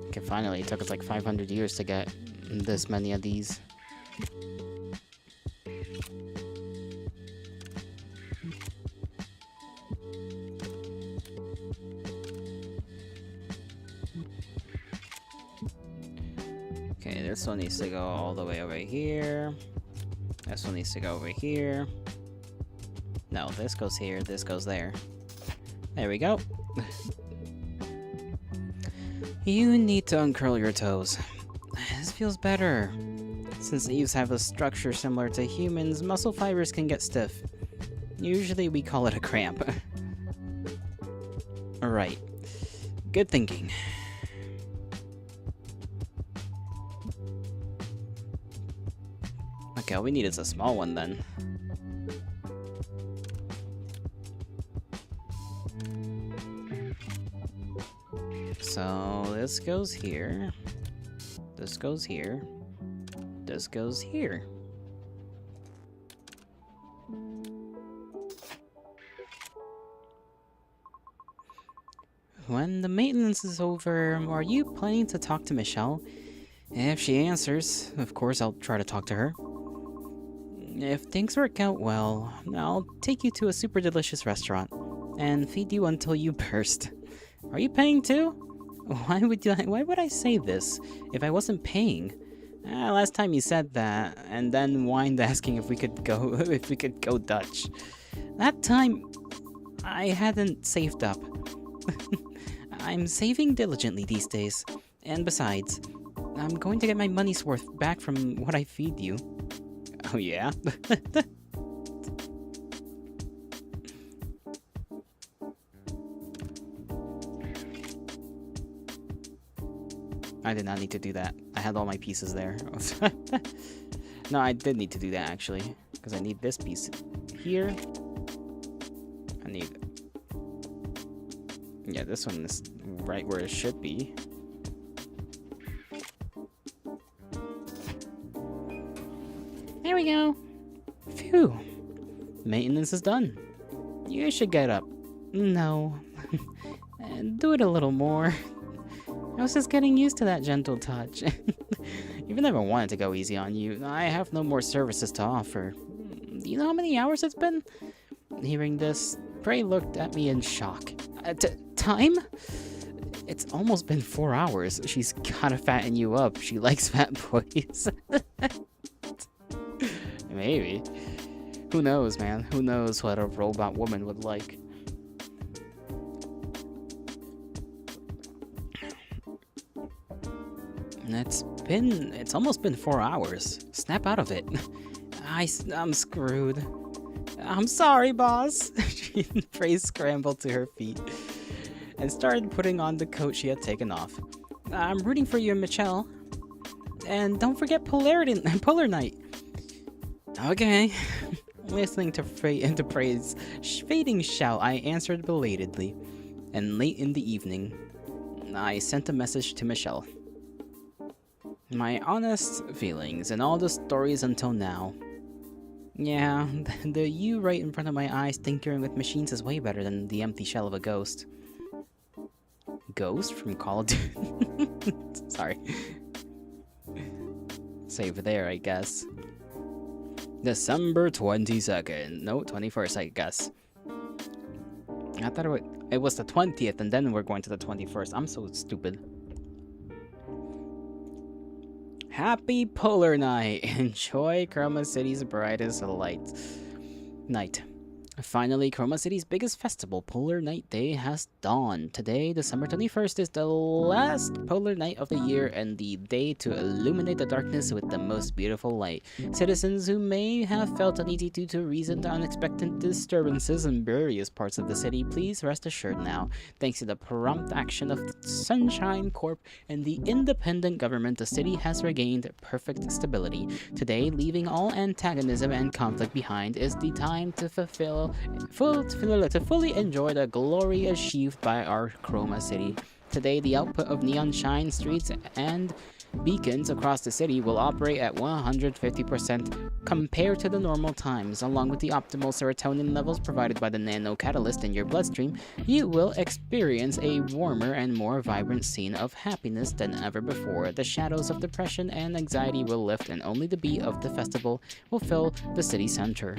Okay, finally, it took us like 500 years to get this many of these. Okay, this one needs to go all the way over here. This one needs to go over here. No, this goes here, this goes there. There we go. You need to uncurl your toes. This feels better. Since Eves have a structure similar to humans, muscle fibers can get stiff. Usually we call it a cramp. Alright. Good thinking. Okay, all we need is a small one then. So this goes here. This goes here. This goes here. When the maintenance is over, are you planning to talk to Michelle? If she answers, of course I'll try to talk to her. If things work out well, I'll take you to a super delicious restaurant and feed you until you burst. Are you paying too? Why would I say this if I wasn't paying? Last time you said that, and then whined asking if we could go Dutch. That time, I hadn't saved up. I'm saving diligently these days, and besides, I'm going to get my money's worth back from what I feed you. Oh yeah? I did not need to do that. I had all my pieces there. No, I did need to do that actually, because I need this piece here. I need... Yeah, this one is right where it should be. There we go. Phew. Maintenance is done. You should get up. No. And do it a little more. I was just getting used to that gentle touch. Even if I wanted to go easy on you, I have no more services to offer. Do you know how many hours it's been? Hearing this, Prey looked at me in shock. Time? It's almost been 4 hours. She's gotta fatten you up. She likes fat boys. Maybe. Who knows, man? Who knows what a robot woman would like? It's almost been 4 hours. Snap out of it. I'm screwed. I'm sorry, boss. Prey scrambled to her feet and started putting on the coat she had taken off. I'm rooting for you, Michelle. And don't forget Polar Night. Okay. Listening to Prey's fading shout, I answered belatedly. And late in the evening, I sent a message to Michelle. My honest feelings and all the stories until now. Yeah, the you right in front of my eyes tinkering with machines is way better than the empty shell of a ghost. Ghost from Call of Duty? Sorry. Save there, I guess. December 22nd. No, 21st, I guess. I thought it was the 20th, and then we're going to the 21st. I'm so stupid. Happy Polar Night! Enjoy Chroma City's brightest night. Finally, Chroma City's biggest festival, Polar Night Day, has dawned. Today, December 21st, is the last Polar Night of the year and the day to illuminate the darkness with the most beautiful light. Citizens who may have felt uneasy due to recent unexpected disturbances in various parts of the city, please rest assured now. Thanks to the prompt action of the Sunshine Corp and the independent government, the city has regained perfect stability. Today, leaving all antagonism and conflict behind, is the time to fully enjoy the glory achieved by our Chroma City. Today, the output of neon shine streets and beacons across the city will operate at 150% compared to the normal times. Along with the optimal serotonin levels provided by the nano catalyst in your bloodstream, you will experience a warmer and more vibrant scene of happiness than ever before. The shadows of depression and anxiety will lift, and only the beat of the festival will fill the city center.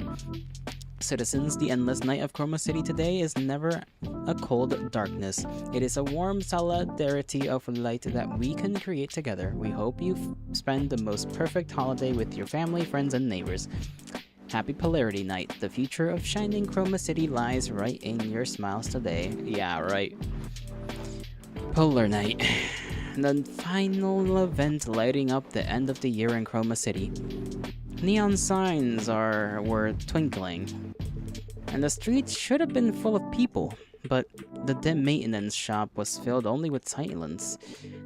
Citizens, the endless night of Chroma City today is never a cold darkness. It is a warm solidarity of light that we can create together. We hope you spend the most perfect holiday with your family, friends, and neighbors. Happy Polarity Night. The future of shining Chroma City lies right in your smiles today. Yeah, right. Polar Night. The final event lighting up the end of the year in Chroma City. Neon signs were twinkling, and the streets should have been full of people, but the dim maintenance shop was filled only with silence.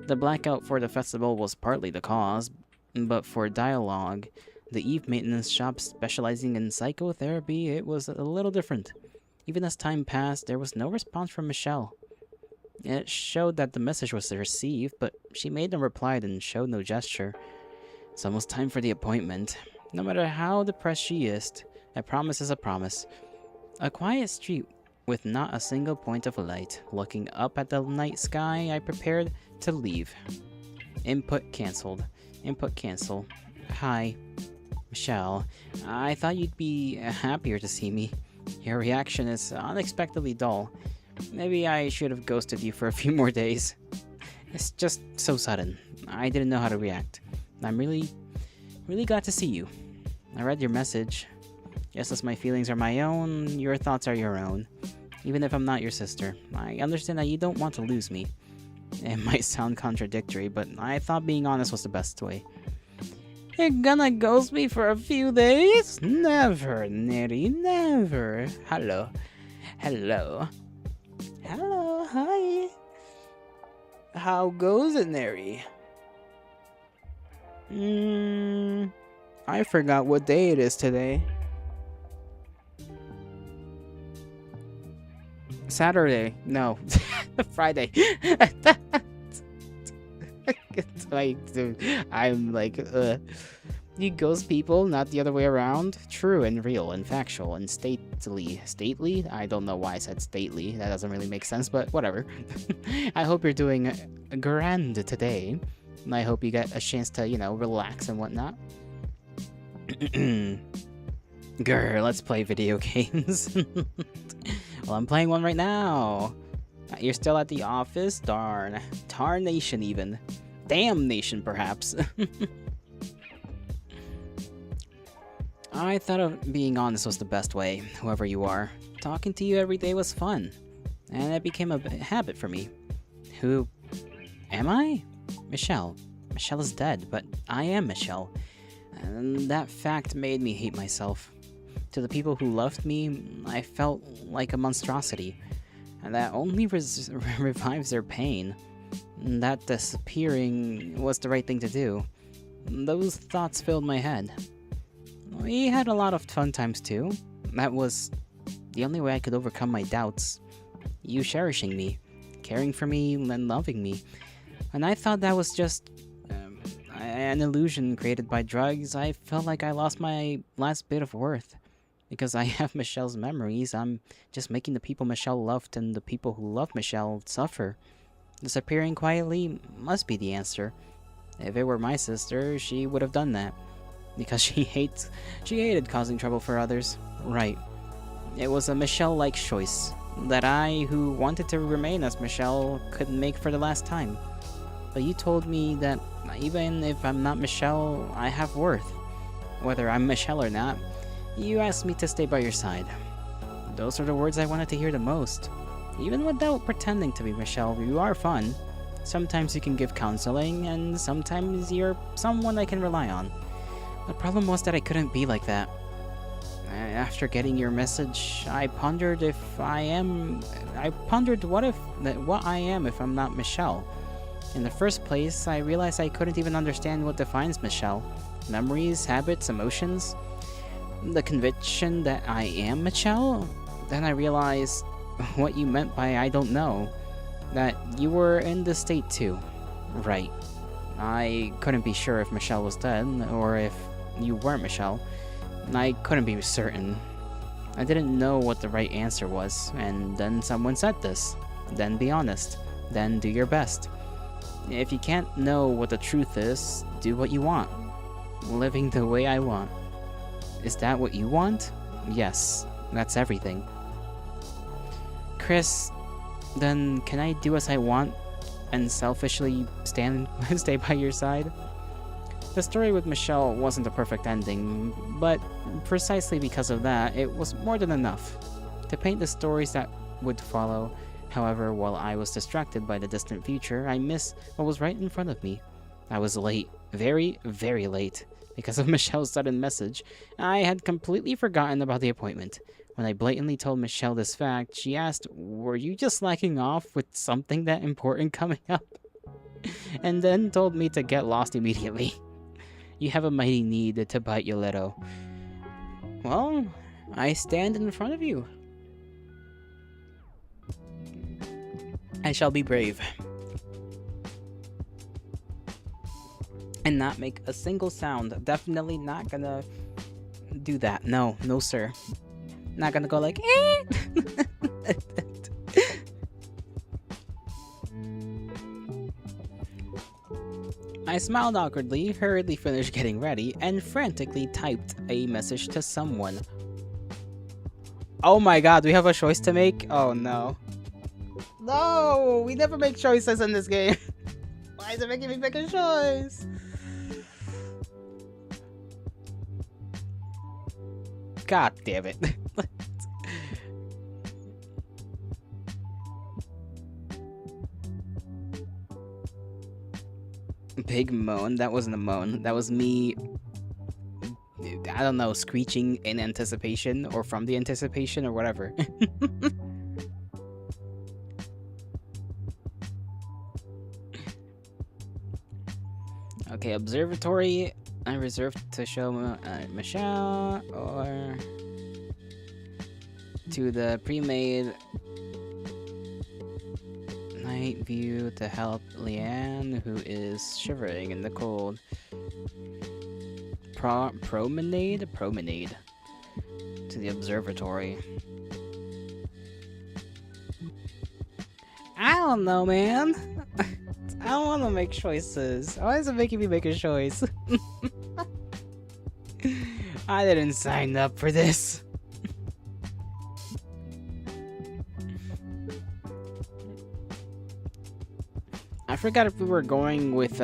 The blackout for the festival was partly the cause, but for D1AL-ogue, the Eve maintenance shop specializing in psychotherapy, it was a little different. Even as time passed, there was no response from Michelle. It showed that the message was received, but she made no reply and showed no gesture. It's almost time for the appointment. No matter how depressed she is, a promise is a promise. A quiet street with not a single point of light. Looking up at the night sky, I prepared to leave. Input cancelled. Input cancel. Hi, Michelle. I thought you'd be happier to see me. Your reaction is unexpectedly dull. Maybe I should have ghosted you for a few more days. It's just so sudden. I didn't know how to react. I'm really glad to see you. I read your message. Just as my feelings are my own, your thoughts are your own. Even if I'm not your sister, I understand that you don't want to lose me. It might sound contradictory, but I thought being honest was the best way. You're gonna ghost me for a few days? Never, Neri, never. Hello. Hello. Hello, hi. How goes it, Neri? I forgot what day it is today. Saturday. No. Friday. I'm like, you ghost people, not the other way around. True and real and factual and stately. Stately? I don't know why I said stately. That doesn't really make sense, but whatever. I hope you're doing grand today. And I hope you get a chance to, relax and whatnot. Grr, let's play video games. Well, I'm playing one right now. You're still at the office? Darn. Tarnation even. Damnation, perhaps. I thought of being honest was the best way, whoever you are. Talking to you every day was fun. And it became a habit for me. Who am I? Michelle. Michelle is dead, but I am Michelle. And that fact made me hate myself. To the people who loved me, I felt like a monstrosity. And that only revives their pain. That disappearing was the right thing to do. Those thoughts filled my head. We had a lot of fun times too. That was the only way I could overcome my doubts. You cherishing me, caring for me and loving me. And I thought that was just an illusion created by drugs. I felt like I lost my last bit of worth. Because I have Michelle's memories, I'm just making the people Michelle loved and the people who love Michelle suffer. Disappearing quietly must be the answer. If it were my sister, she would have done that. Because she hated causing trouble for others. Right. It was a Michelle-like choice that I, who wanted to remain as Michelle, could make for the last time. But you told me that even if I'm not Michelle, I have worth. Whether I'm Michelle or not, you asked me to stay by your side. Those are the words I wanted to hear the most. Even without pretending to be Michelle, you are fun. Sometimes you can give counseling, and sometimes you're someone I can rely on. The problem was that I couldn't be like that. After getting your message, I pondered what I am if I'm not Michelle. In the first place, I realized I couldn't even understand what defines Michelle. Memories, habits, emotions. The conviction that I am Michelle? Then I realized what you meant by I don't know. That you were in the state too. Right. I couldn't be sure if Michelle was dead, or if you weren't Michelle. I couldn't be certain. I didn't know what the right answer was, and then someone said this. Then be honest. Then do your best. If you can't know what the truth is, do what you want. Living the way I want. Is that what you want? Yes, that's everything. Chris, then can I do as I want and selfishly stay by your side? The story with Michelle wasn't a perfect ending, but precisely because of that, it was more than enough to paint the stories that would follow. However, while I was distracted by the distant future, I missed what was right in front of me. I was late, very, very late. Because of Michelle's sudden message, I had completely forgotten about the appointment. When I blatantly told Michelle this fact, she asked, "Were you just slacking off with something that important coming up?" And then told me to get lost immediately. You have a mighty need to bite your little. Well, I stand in front of you. I shall be brave. And not make a single sound. Definitely not gonna do that. No, no sir. Not gonna go like eh. I smiled awkwardly, hurriedly finished getting ready, and frantically typed a message to someone. Oh my god, we have a choice to make? Oh no. No, we never make choices in this game. Why is it making me make a choice? God damn it. Big moan? That wasn't a moan. That was me, I don't know, screeching in anticipation or from the anticipation or whatever. Okay, observatory. I reserved to show Michelle or to the pre-made night view to help Leanne, who is shivering in the cold. Promenade to the observatory. I don't know, man. I don't want to make choices. Why is it making me make a choice? I didn't sign up for this. I forgot if we were going with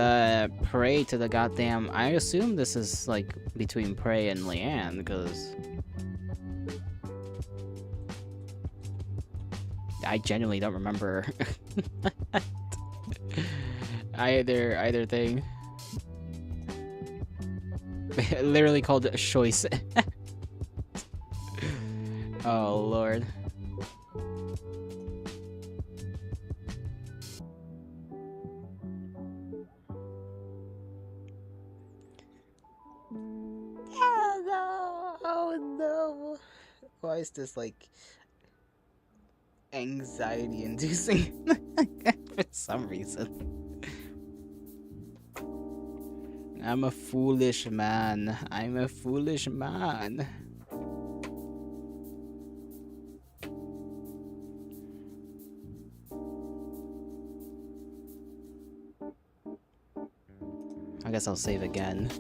Prey to the goddamn... I assume this is like between Prey and Leanne, because I genuinely don't remember either thing. Literally called it a choice. Oh lord. Oh no! Oh no! Why is this like anxiety inducing for some reason. I'm a foolish man. I'm a foolish man. I guess I'll save again.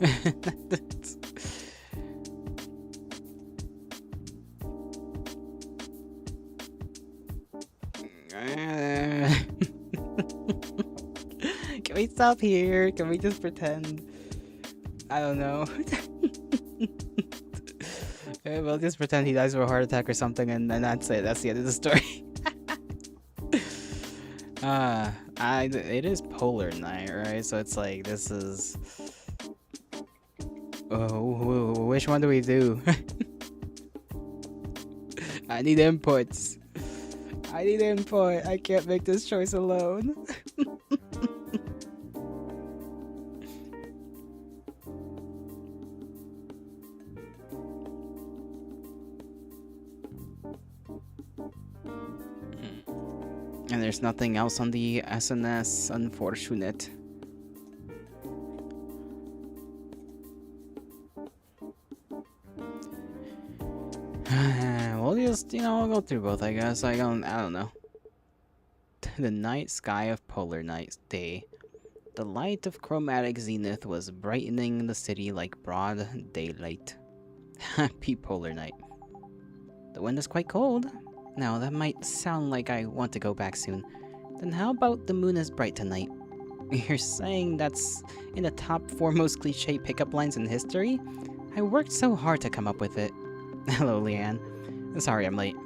Can we stop here? Can we just pretend? I don't know. We'll just pretend he dies of a heart attack or something, and that's it. That's the end of the story. It is polar night, right? So it's like, this is... Oh, which one do we do? I need inputs. I need input. I can't make this choice alone. And there's nothing else on the SNS, unfortunate. We'll just, we'll go through both, I guess. I don't know. The night sky of polar night day. The light of chromatic zenith was brightening the city like broad daylight. Happy polar night. The wind is quite cold. Now, that might sound like I want to go back soon. Then how about the moon is bright tonight? You're saying that's in the top 4 most cliche pickup lines in history? I worked so hard to come up with it. Hello, Leanne. Sorry I'm late.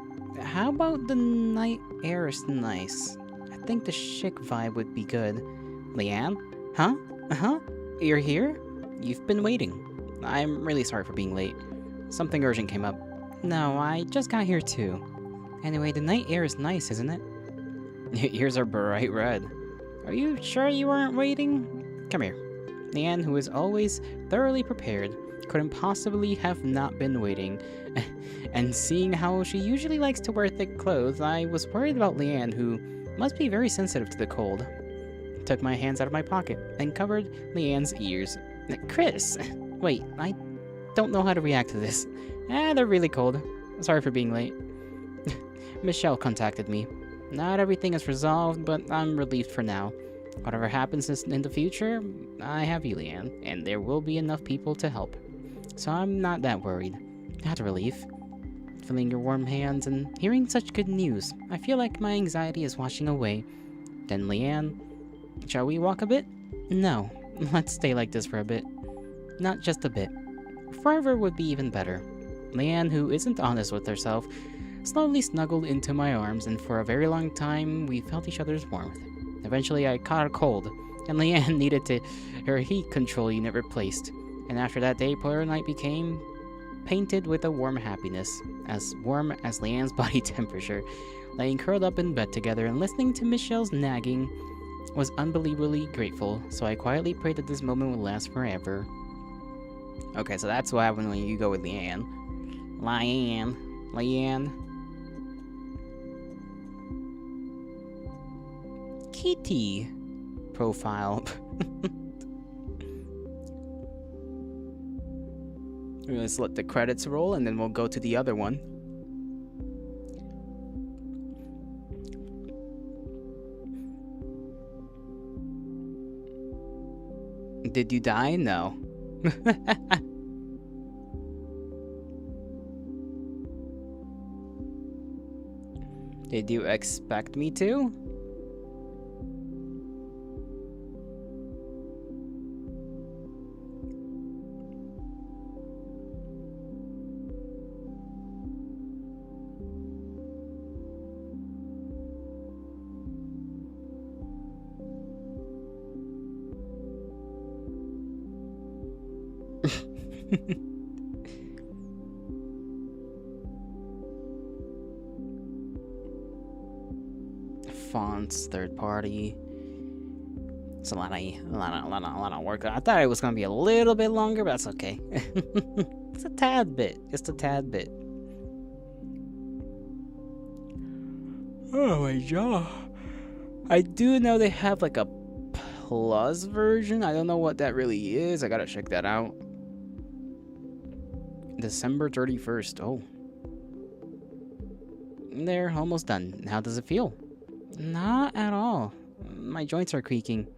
How about the night air is nice? I think the chic vibe would be good. Leanne? Huh? Uh-huh? You're here? You've been waiting. I'm really sorry for being late. Something urgent came up. No, I just got here too. Anyway, the night air is nice, isn't it? Your ears are bright red. Are you sure you weren't waiting? Come here. Leanne, who is always thoroughly prepared, couldn't possibly have not been waiting. And seeing how she usually likes to wear thick clothes, I was worried about Leanne, who must be very sensitive to the cold. Took my hands out of my pocket and covered Leanne's ears. Chris! Wait, I don't know how to react to this. They're really cold. Sorry for being late. Michelle contacted me. Not everything is resolved, but I'm relieved for now. Whatever happens in the future, I have you, Leanne, and there will be enough people to help. So I'm not that worried. Not relief. Feeling your warm hands and hearing such good news, I feel like my anxiety is washing away. Then Leanne, shall we walk a bit? No, let's stay like this for a bit. Not just a bit. Forever would be even better. Leanne, who isn't honest with herself, slowly snuggled into my arms, and for a very long time, we felt each other's warmth. Eventually, I caught a cold, and Leanne needed her heat control unit replaced. And after that day, polar night became painted with a warm happiness, as warm as Leanne's body temperature. Laying curled up in bed together and listening to Michelle's nagging was unbelievably grateful, so I quietly prayed that this moment would last forever. Okay, so that's what happened when you go with Leanne. Leanne. Kitty profile. Let's let the credits roll and then we'll go to the other one. Did you die? No. Did you expect me to? Fonts, third party. It's a lot of work. I thought it was gonna be a little bit longer, but that's okay. It's a tad bit, just a tad bit. Oh my jaw. I do know they have like a plus version. I don't know what that really is. I gotta check that out. December 31st. Oh. They're almost done. How does it feel? Not at all. My joints are creaking.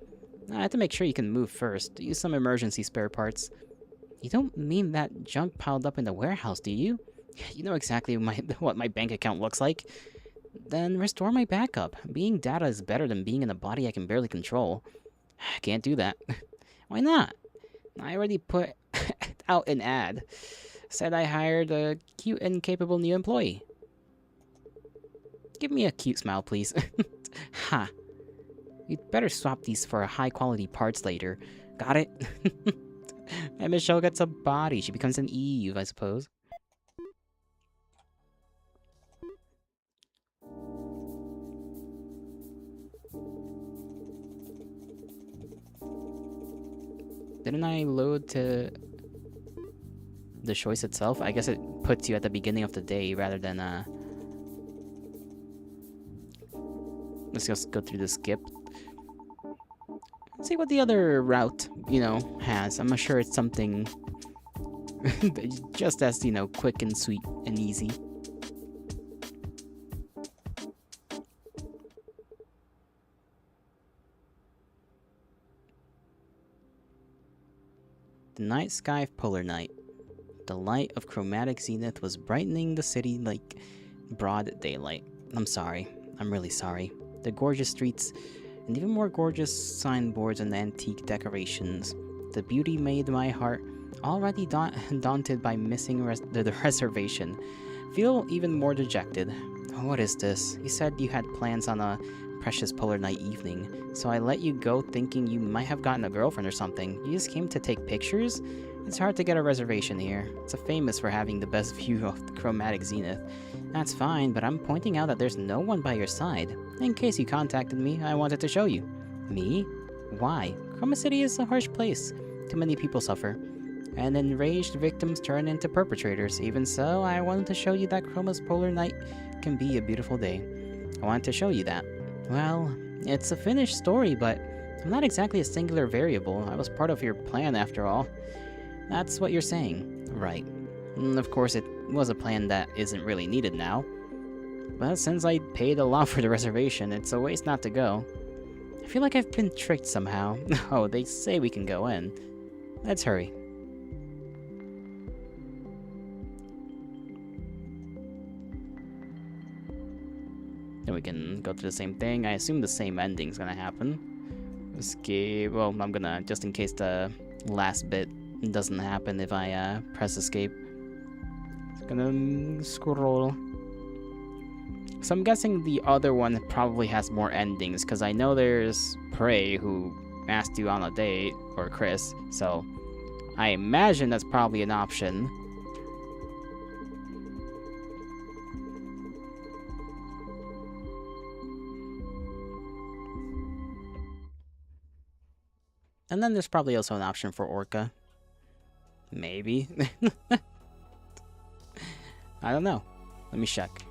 I have to make sure you can move first. Use some emergency spare parts. You don't mean that junk piled up in the warehouse, do you? You know exactly what my bank account looks like. Then restore my backup. Being data is better than being in a body I can barely control. Can't do that. Why not? I already put out an ad. Said I hired a cute and capable new employee. Give me a cute smile, please. Ha. You'd better swap these for high-quality parts later. Got it? And Michelle gets a body. She becomes an Eve, I suppose. Didn't I load to the choice itself? I guess it puts you at the beginning of the day rather than let's just go through the skip. See what the other route, has. I'm not sure it's something just as, quick and sweet and easy. The night sky of polar night. The light of chromatic zenith was brightening the city like broad daylight. I'm sorry. I'm really sorry. The gorgeous streets, and even more gorgeous signboards and antique decorations. The beauty made my heart, already daunted by missing the reservation, feel even more dejected. What is this? You said you had plans on a precious polar night evening, so I let you go thinking you might have gotten a girlfriend or something. You just came to take pictures? It's hard to get a reservation here. It's famous for having the best view of the chromatic zenith. That's fine, but I'm pointing out that there's no one by your side. In case you contacted me, I wanted to show you. Me? Why? Chroma City is a harsh place. Too many people suffer. And enraged victims turn into perpetrators. Even so, I wanted to show you that Chroma's polar night can be a beautiful day. I wanted to show you that. Well, it's a finished story, but I'm not exactly a singular variable. I was part of your plan after all. That's what you're saying. Right. Of course, it was a plan that isn't really needed now. But since I paid a lot for the reservation, it's a waste not to go. I feel like I've been tricked somehow. Oh, they say we can go in. Let's hurry. Then we can go through the same thing. I assume the same ending's gonna happen. Escape. Well, I'm gonna, just in case the last bit doesn't happen if I press escape. It's gonna scroll. So I'm guessing the other one probably has more endings, because I know there's Prey who asked you on a date, or Chris, so I imagine that's probably an option. And then there's probably also an option for Orca. Maybe. I don't know. Let me check.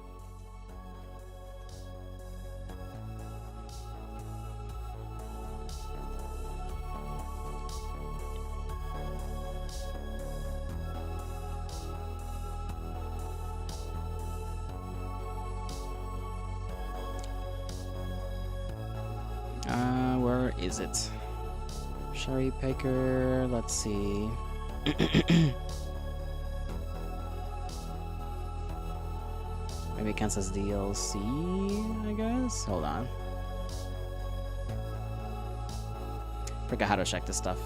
Where is it? Cherry Picker, let's see. Maybe it counts as DLC, I guess? Hold on. Forgot how to check this stuff.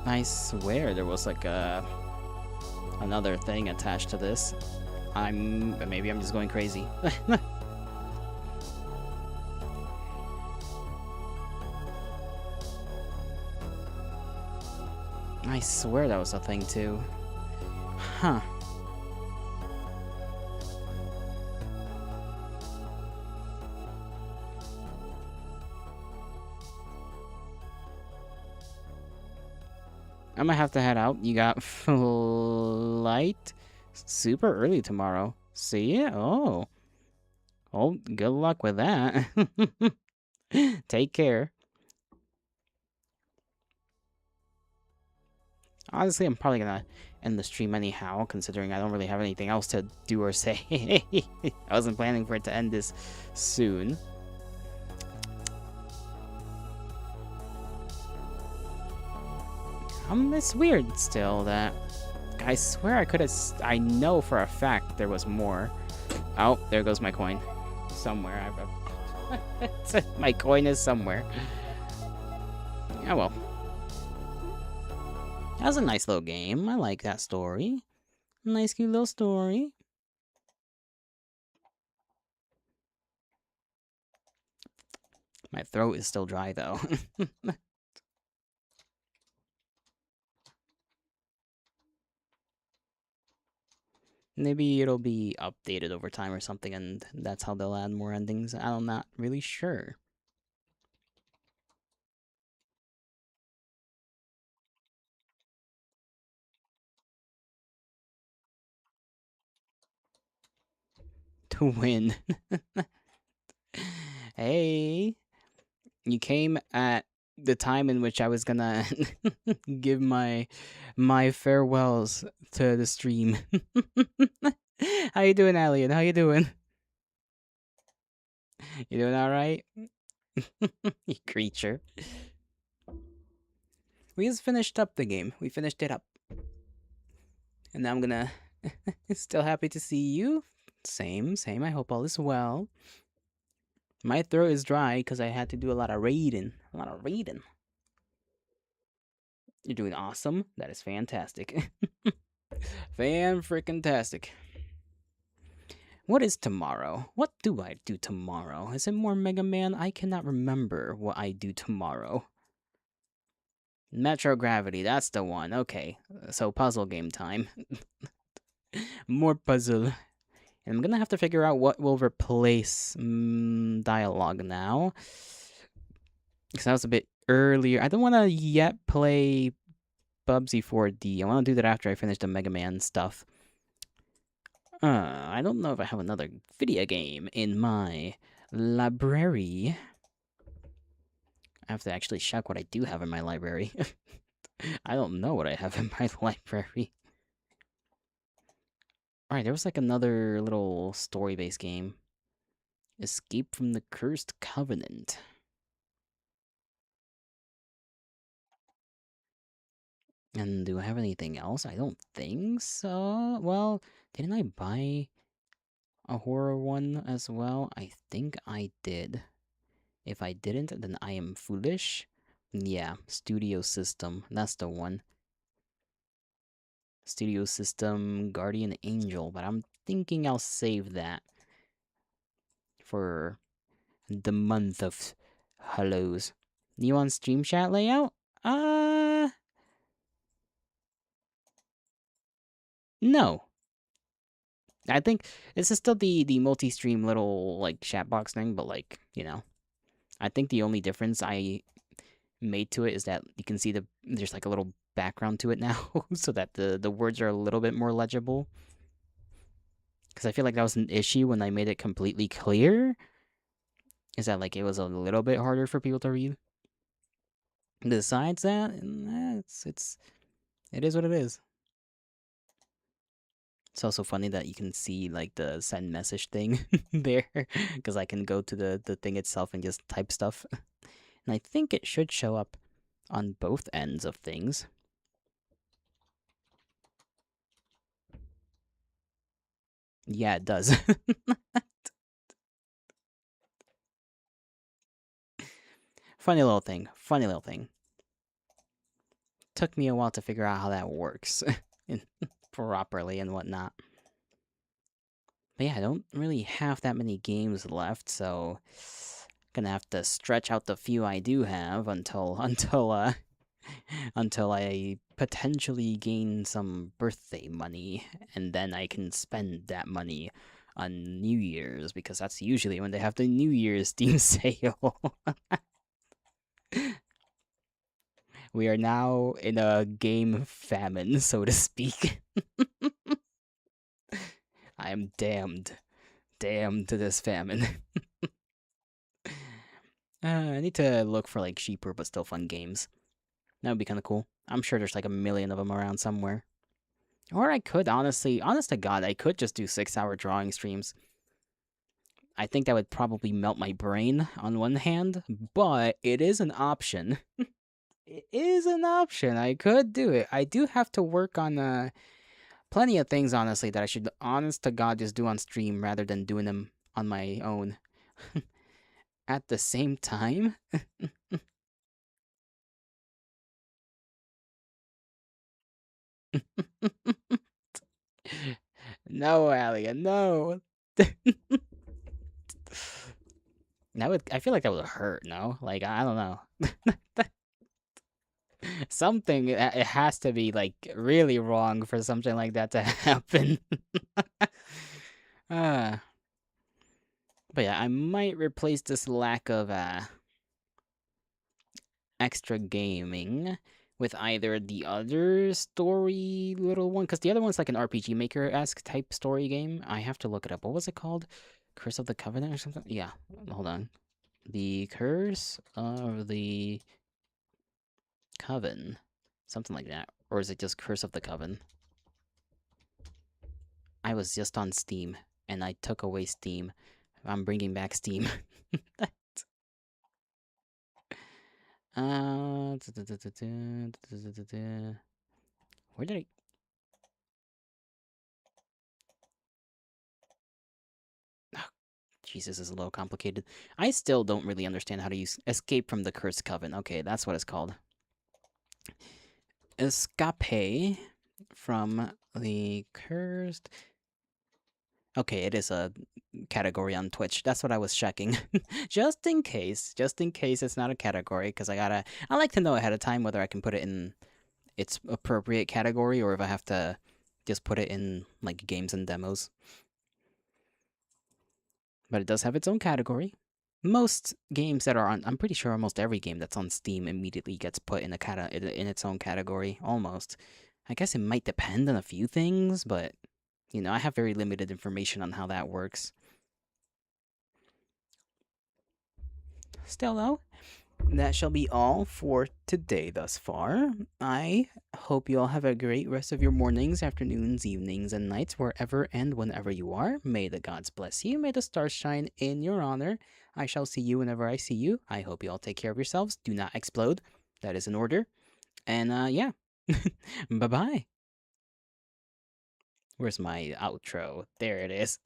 I swear there was like a another thing attached to this. Maybe I'm just going crazy. I swear that was a thing too. Huh. I'm gonna have to head out. You got flight super early tomorrow. See ya? Oh. Oh, good luck with that. Take care. Honestly, I'm probably gonna end the stream anyhow, considering I don't really have anything else to do or say. I wasn't planning for it to end this soon. It's weird still that I swear I could have. I know for a fact there was more. Oh, there goes my coin. Somewhere. My coin is somewhere. Oh well. That was a nice little game. I like that story. Nice, cute little story. My throat is still dry though. Maybe it'll be updated over time or something, and that's how they'll add more endings. I'm not really sure. To win. Hey, you came at the time in which I was gonna give my farewells to the stream. How you doing, Alien? How you doing? You doing all right? You creature. We just finished up the game. We finished it up. And now I'm gonna... Still happy to see you. Same, same. I hope all is well. My throat is dry because I had to do a lot of reading. A lot of reading. You're doing awesome. That is fantastic. Fan-frickin-tastic. What is tomorrow? What do I do tomorrow? Is it more Mega Man? I cannot remember what I do tomorrow. Metro Gravity, that's the one. Okay, so puzzle game time. More puzzle. And I'm gonna have to figure out what will replace dialogue now. Because that was a bit earlier. I don't want to yet play Bubsy 4D. I want to do that after I finish the Mega Man stuff. I don't know if I have another video game in my library. I have to actually check what I do have in my library. I don't know what I have in my library. Alright, there was like another little story-based game. Escape from the Cursed Covenant. And do I have anything else? I don't think so. Well, didn't I buy a horror one as well? I think I did. If I didn't, then I am foolish. Yeah, Studio System. That's the one. Studio System, Guardian Angel. But I'm thinking I'll save that for the month of hellos. New on Stream Chat layout? No. I think this is still the multi-stream little like chat box thing, but like, you know, I think the only difference I made to it is that you can see there's like a little background to it now, so that the words are a little bit more legible. Because I feel like that was an issue when I made it completely clear. Is that like it was a little bit harder for people to read. Besides that, it is what it is. It's also funny that you can see like the send message thing there, because I can go to the thing itself and just type stuff. And I think it should show up on both ends of things. Yeah, it does. Funny little thing. Funny little thing. Took me a while to figure out how that works. properly and whatnot. But yeah, I don't really have that many games left, so gonna have to stretch out the few I do have until I potentially gain some birthday money, and then I can spend that money on New Year's because that's usually when they have the New Year's Steam sale. We are now in a game famine, so to speak. I am damned to this famine. I need to look for like cheaper but still fun games. That would be kind of cool. I'm sure there's like a million of them around somewhere. Or I could honestly, honest to God, I could just do 6 hour drawing streams. I think that would probably melt my brain on one hand, but it is an option. It is an option. I could do it. I do have to work on plenty of things, honestly, that I should, honest to God, just do on stream rather than doing them on my own. At the same time, no, Alia, no. That would, I feel like that would hurt, no? Like, I don't know. Something, it has to be, like, really wrong for something like that to happen. uh, but yeah, I might replace this lack of, extra gaming with either the other story little one, because the other one's like an RPG Maker-esque type story game. I have to look it up. What was it called? Curse of the Covenant or something? Yeah, hold on. The Curse of the Coven. Something like that. Or is it just Curse of the Coven? I was just on Steam, and I took away Steam. I'm bringing back Steam. Where did I... Jesus, this is a little complicated. I still don't really understand how to use Escape from the Cursed Coven. Okay, that's what it's called. Escape from the Cursed... Okay, it is a category on Twitch. That's what I was checking. Just in case it's not a category, because I like to know ahead of time whether I can put it in its appropriate category or if I have to just put it in, like, games and demos. But it does have its own category. Most games that are on, I'm pretty sure almost every game that's on Steam immediately gets put in in its own category, almost. I guess it might depend on a few things, but, you know, I have very limited information on how that works. Still, though, that shall be all for today thus far. I hope you all have a great rest of your mornings, afternoons, evenings, and nights, wherever and whenever you are. May the gods bless you. May the stars shine in your honor. I shall see you whenever I see you. I hope you all take care of yourselves. Do not explode. That is an order. And, yeah. Bye-bye. Where's my outro? There it is.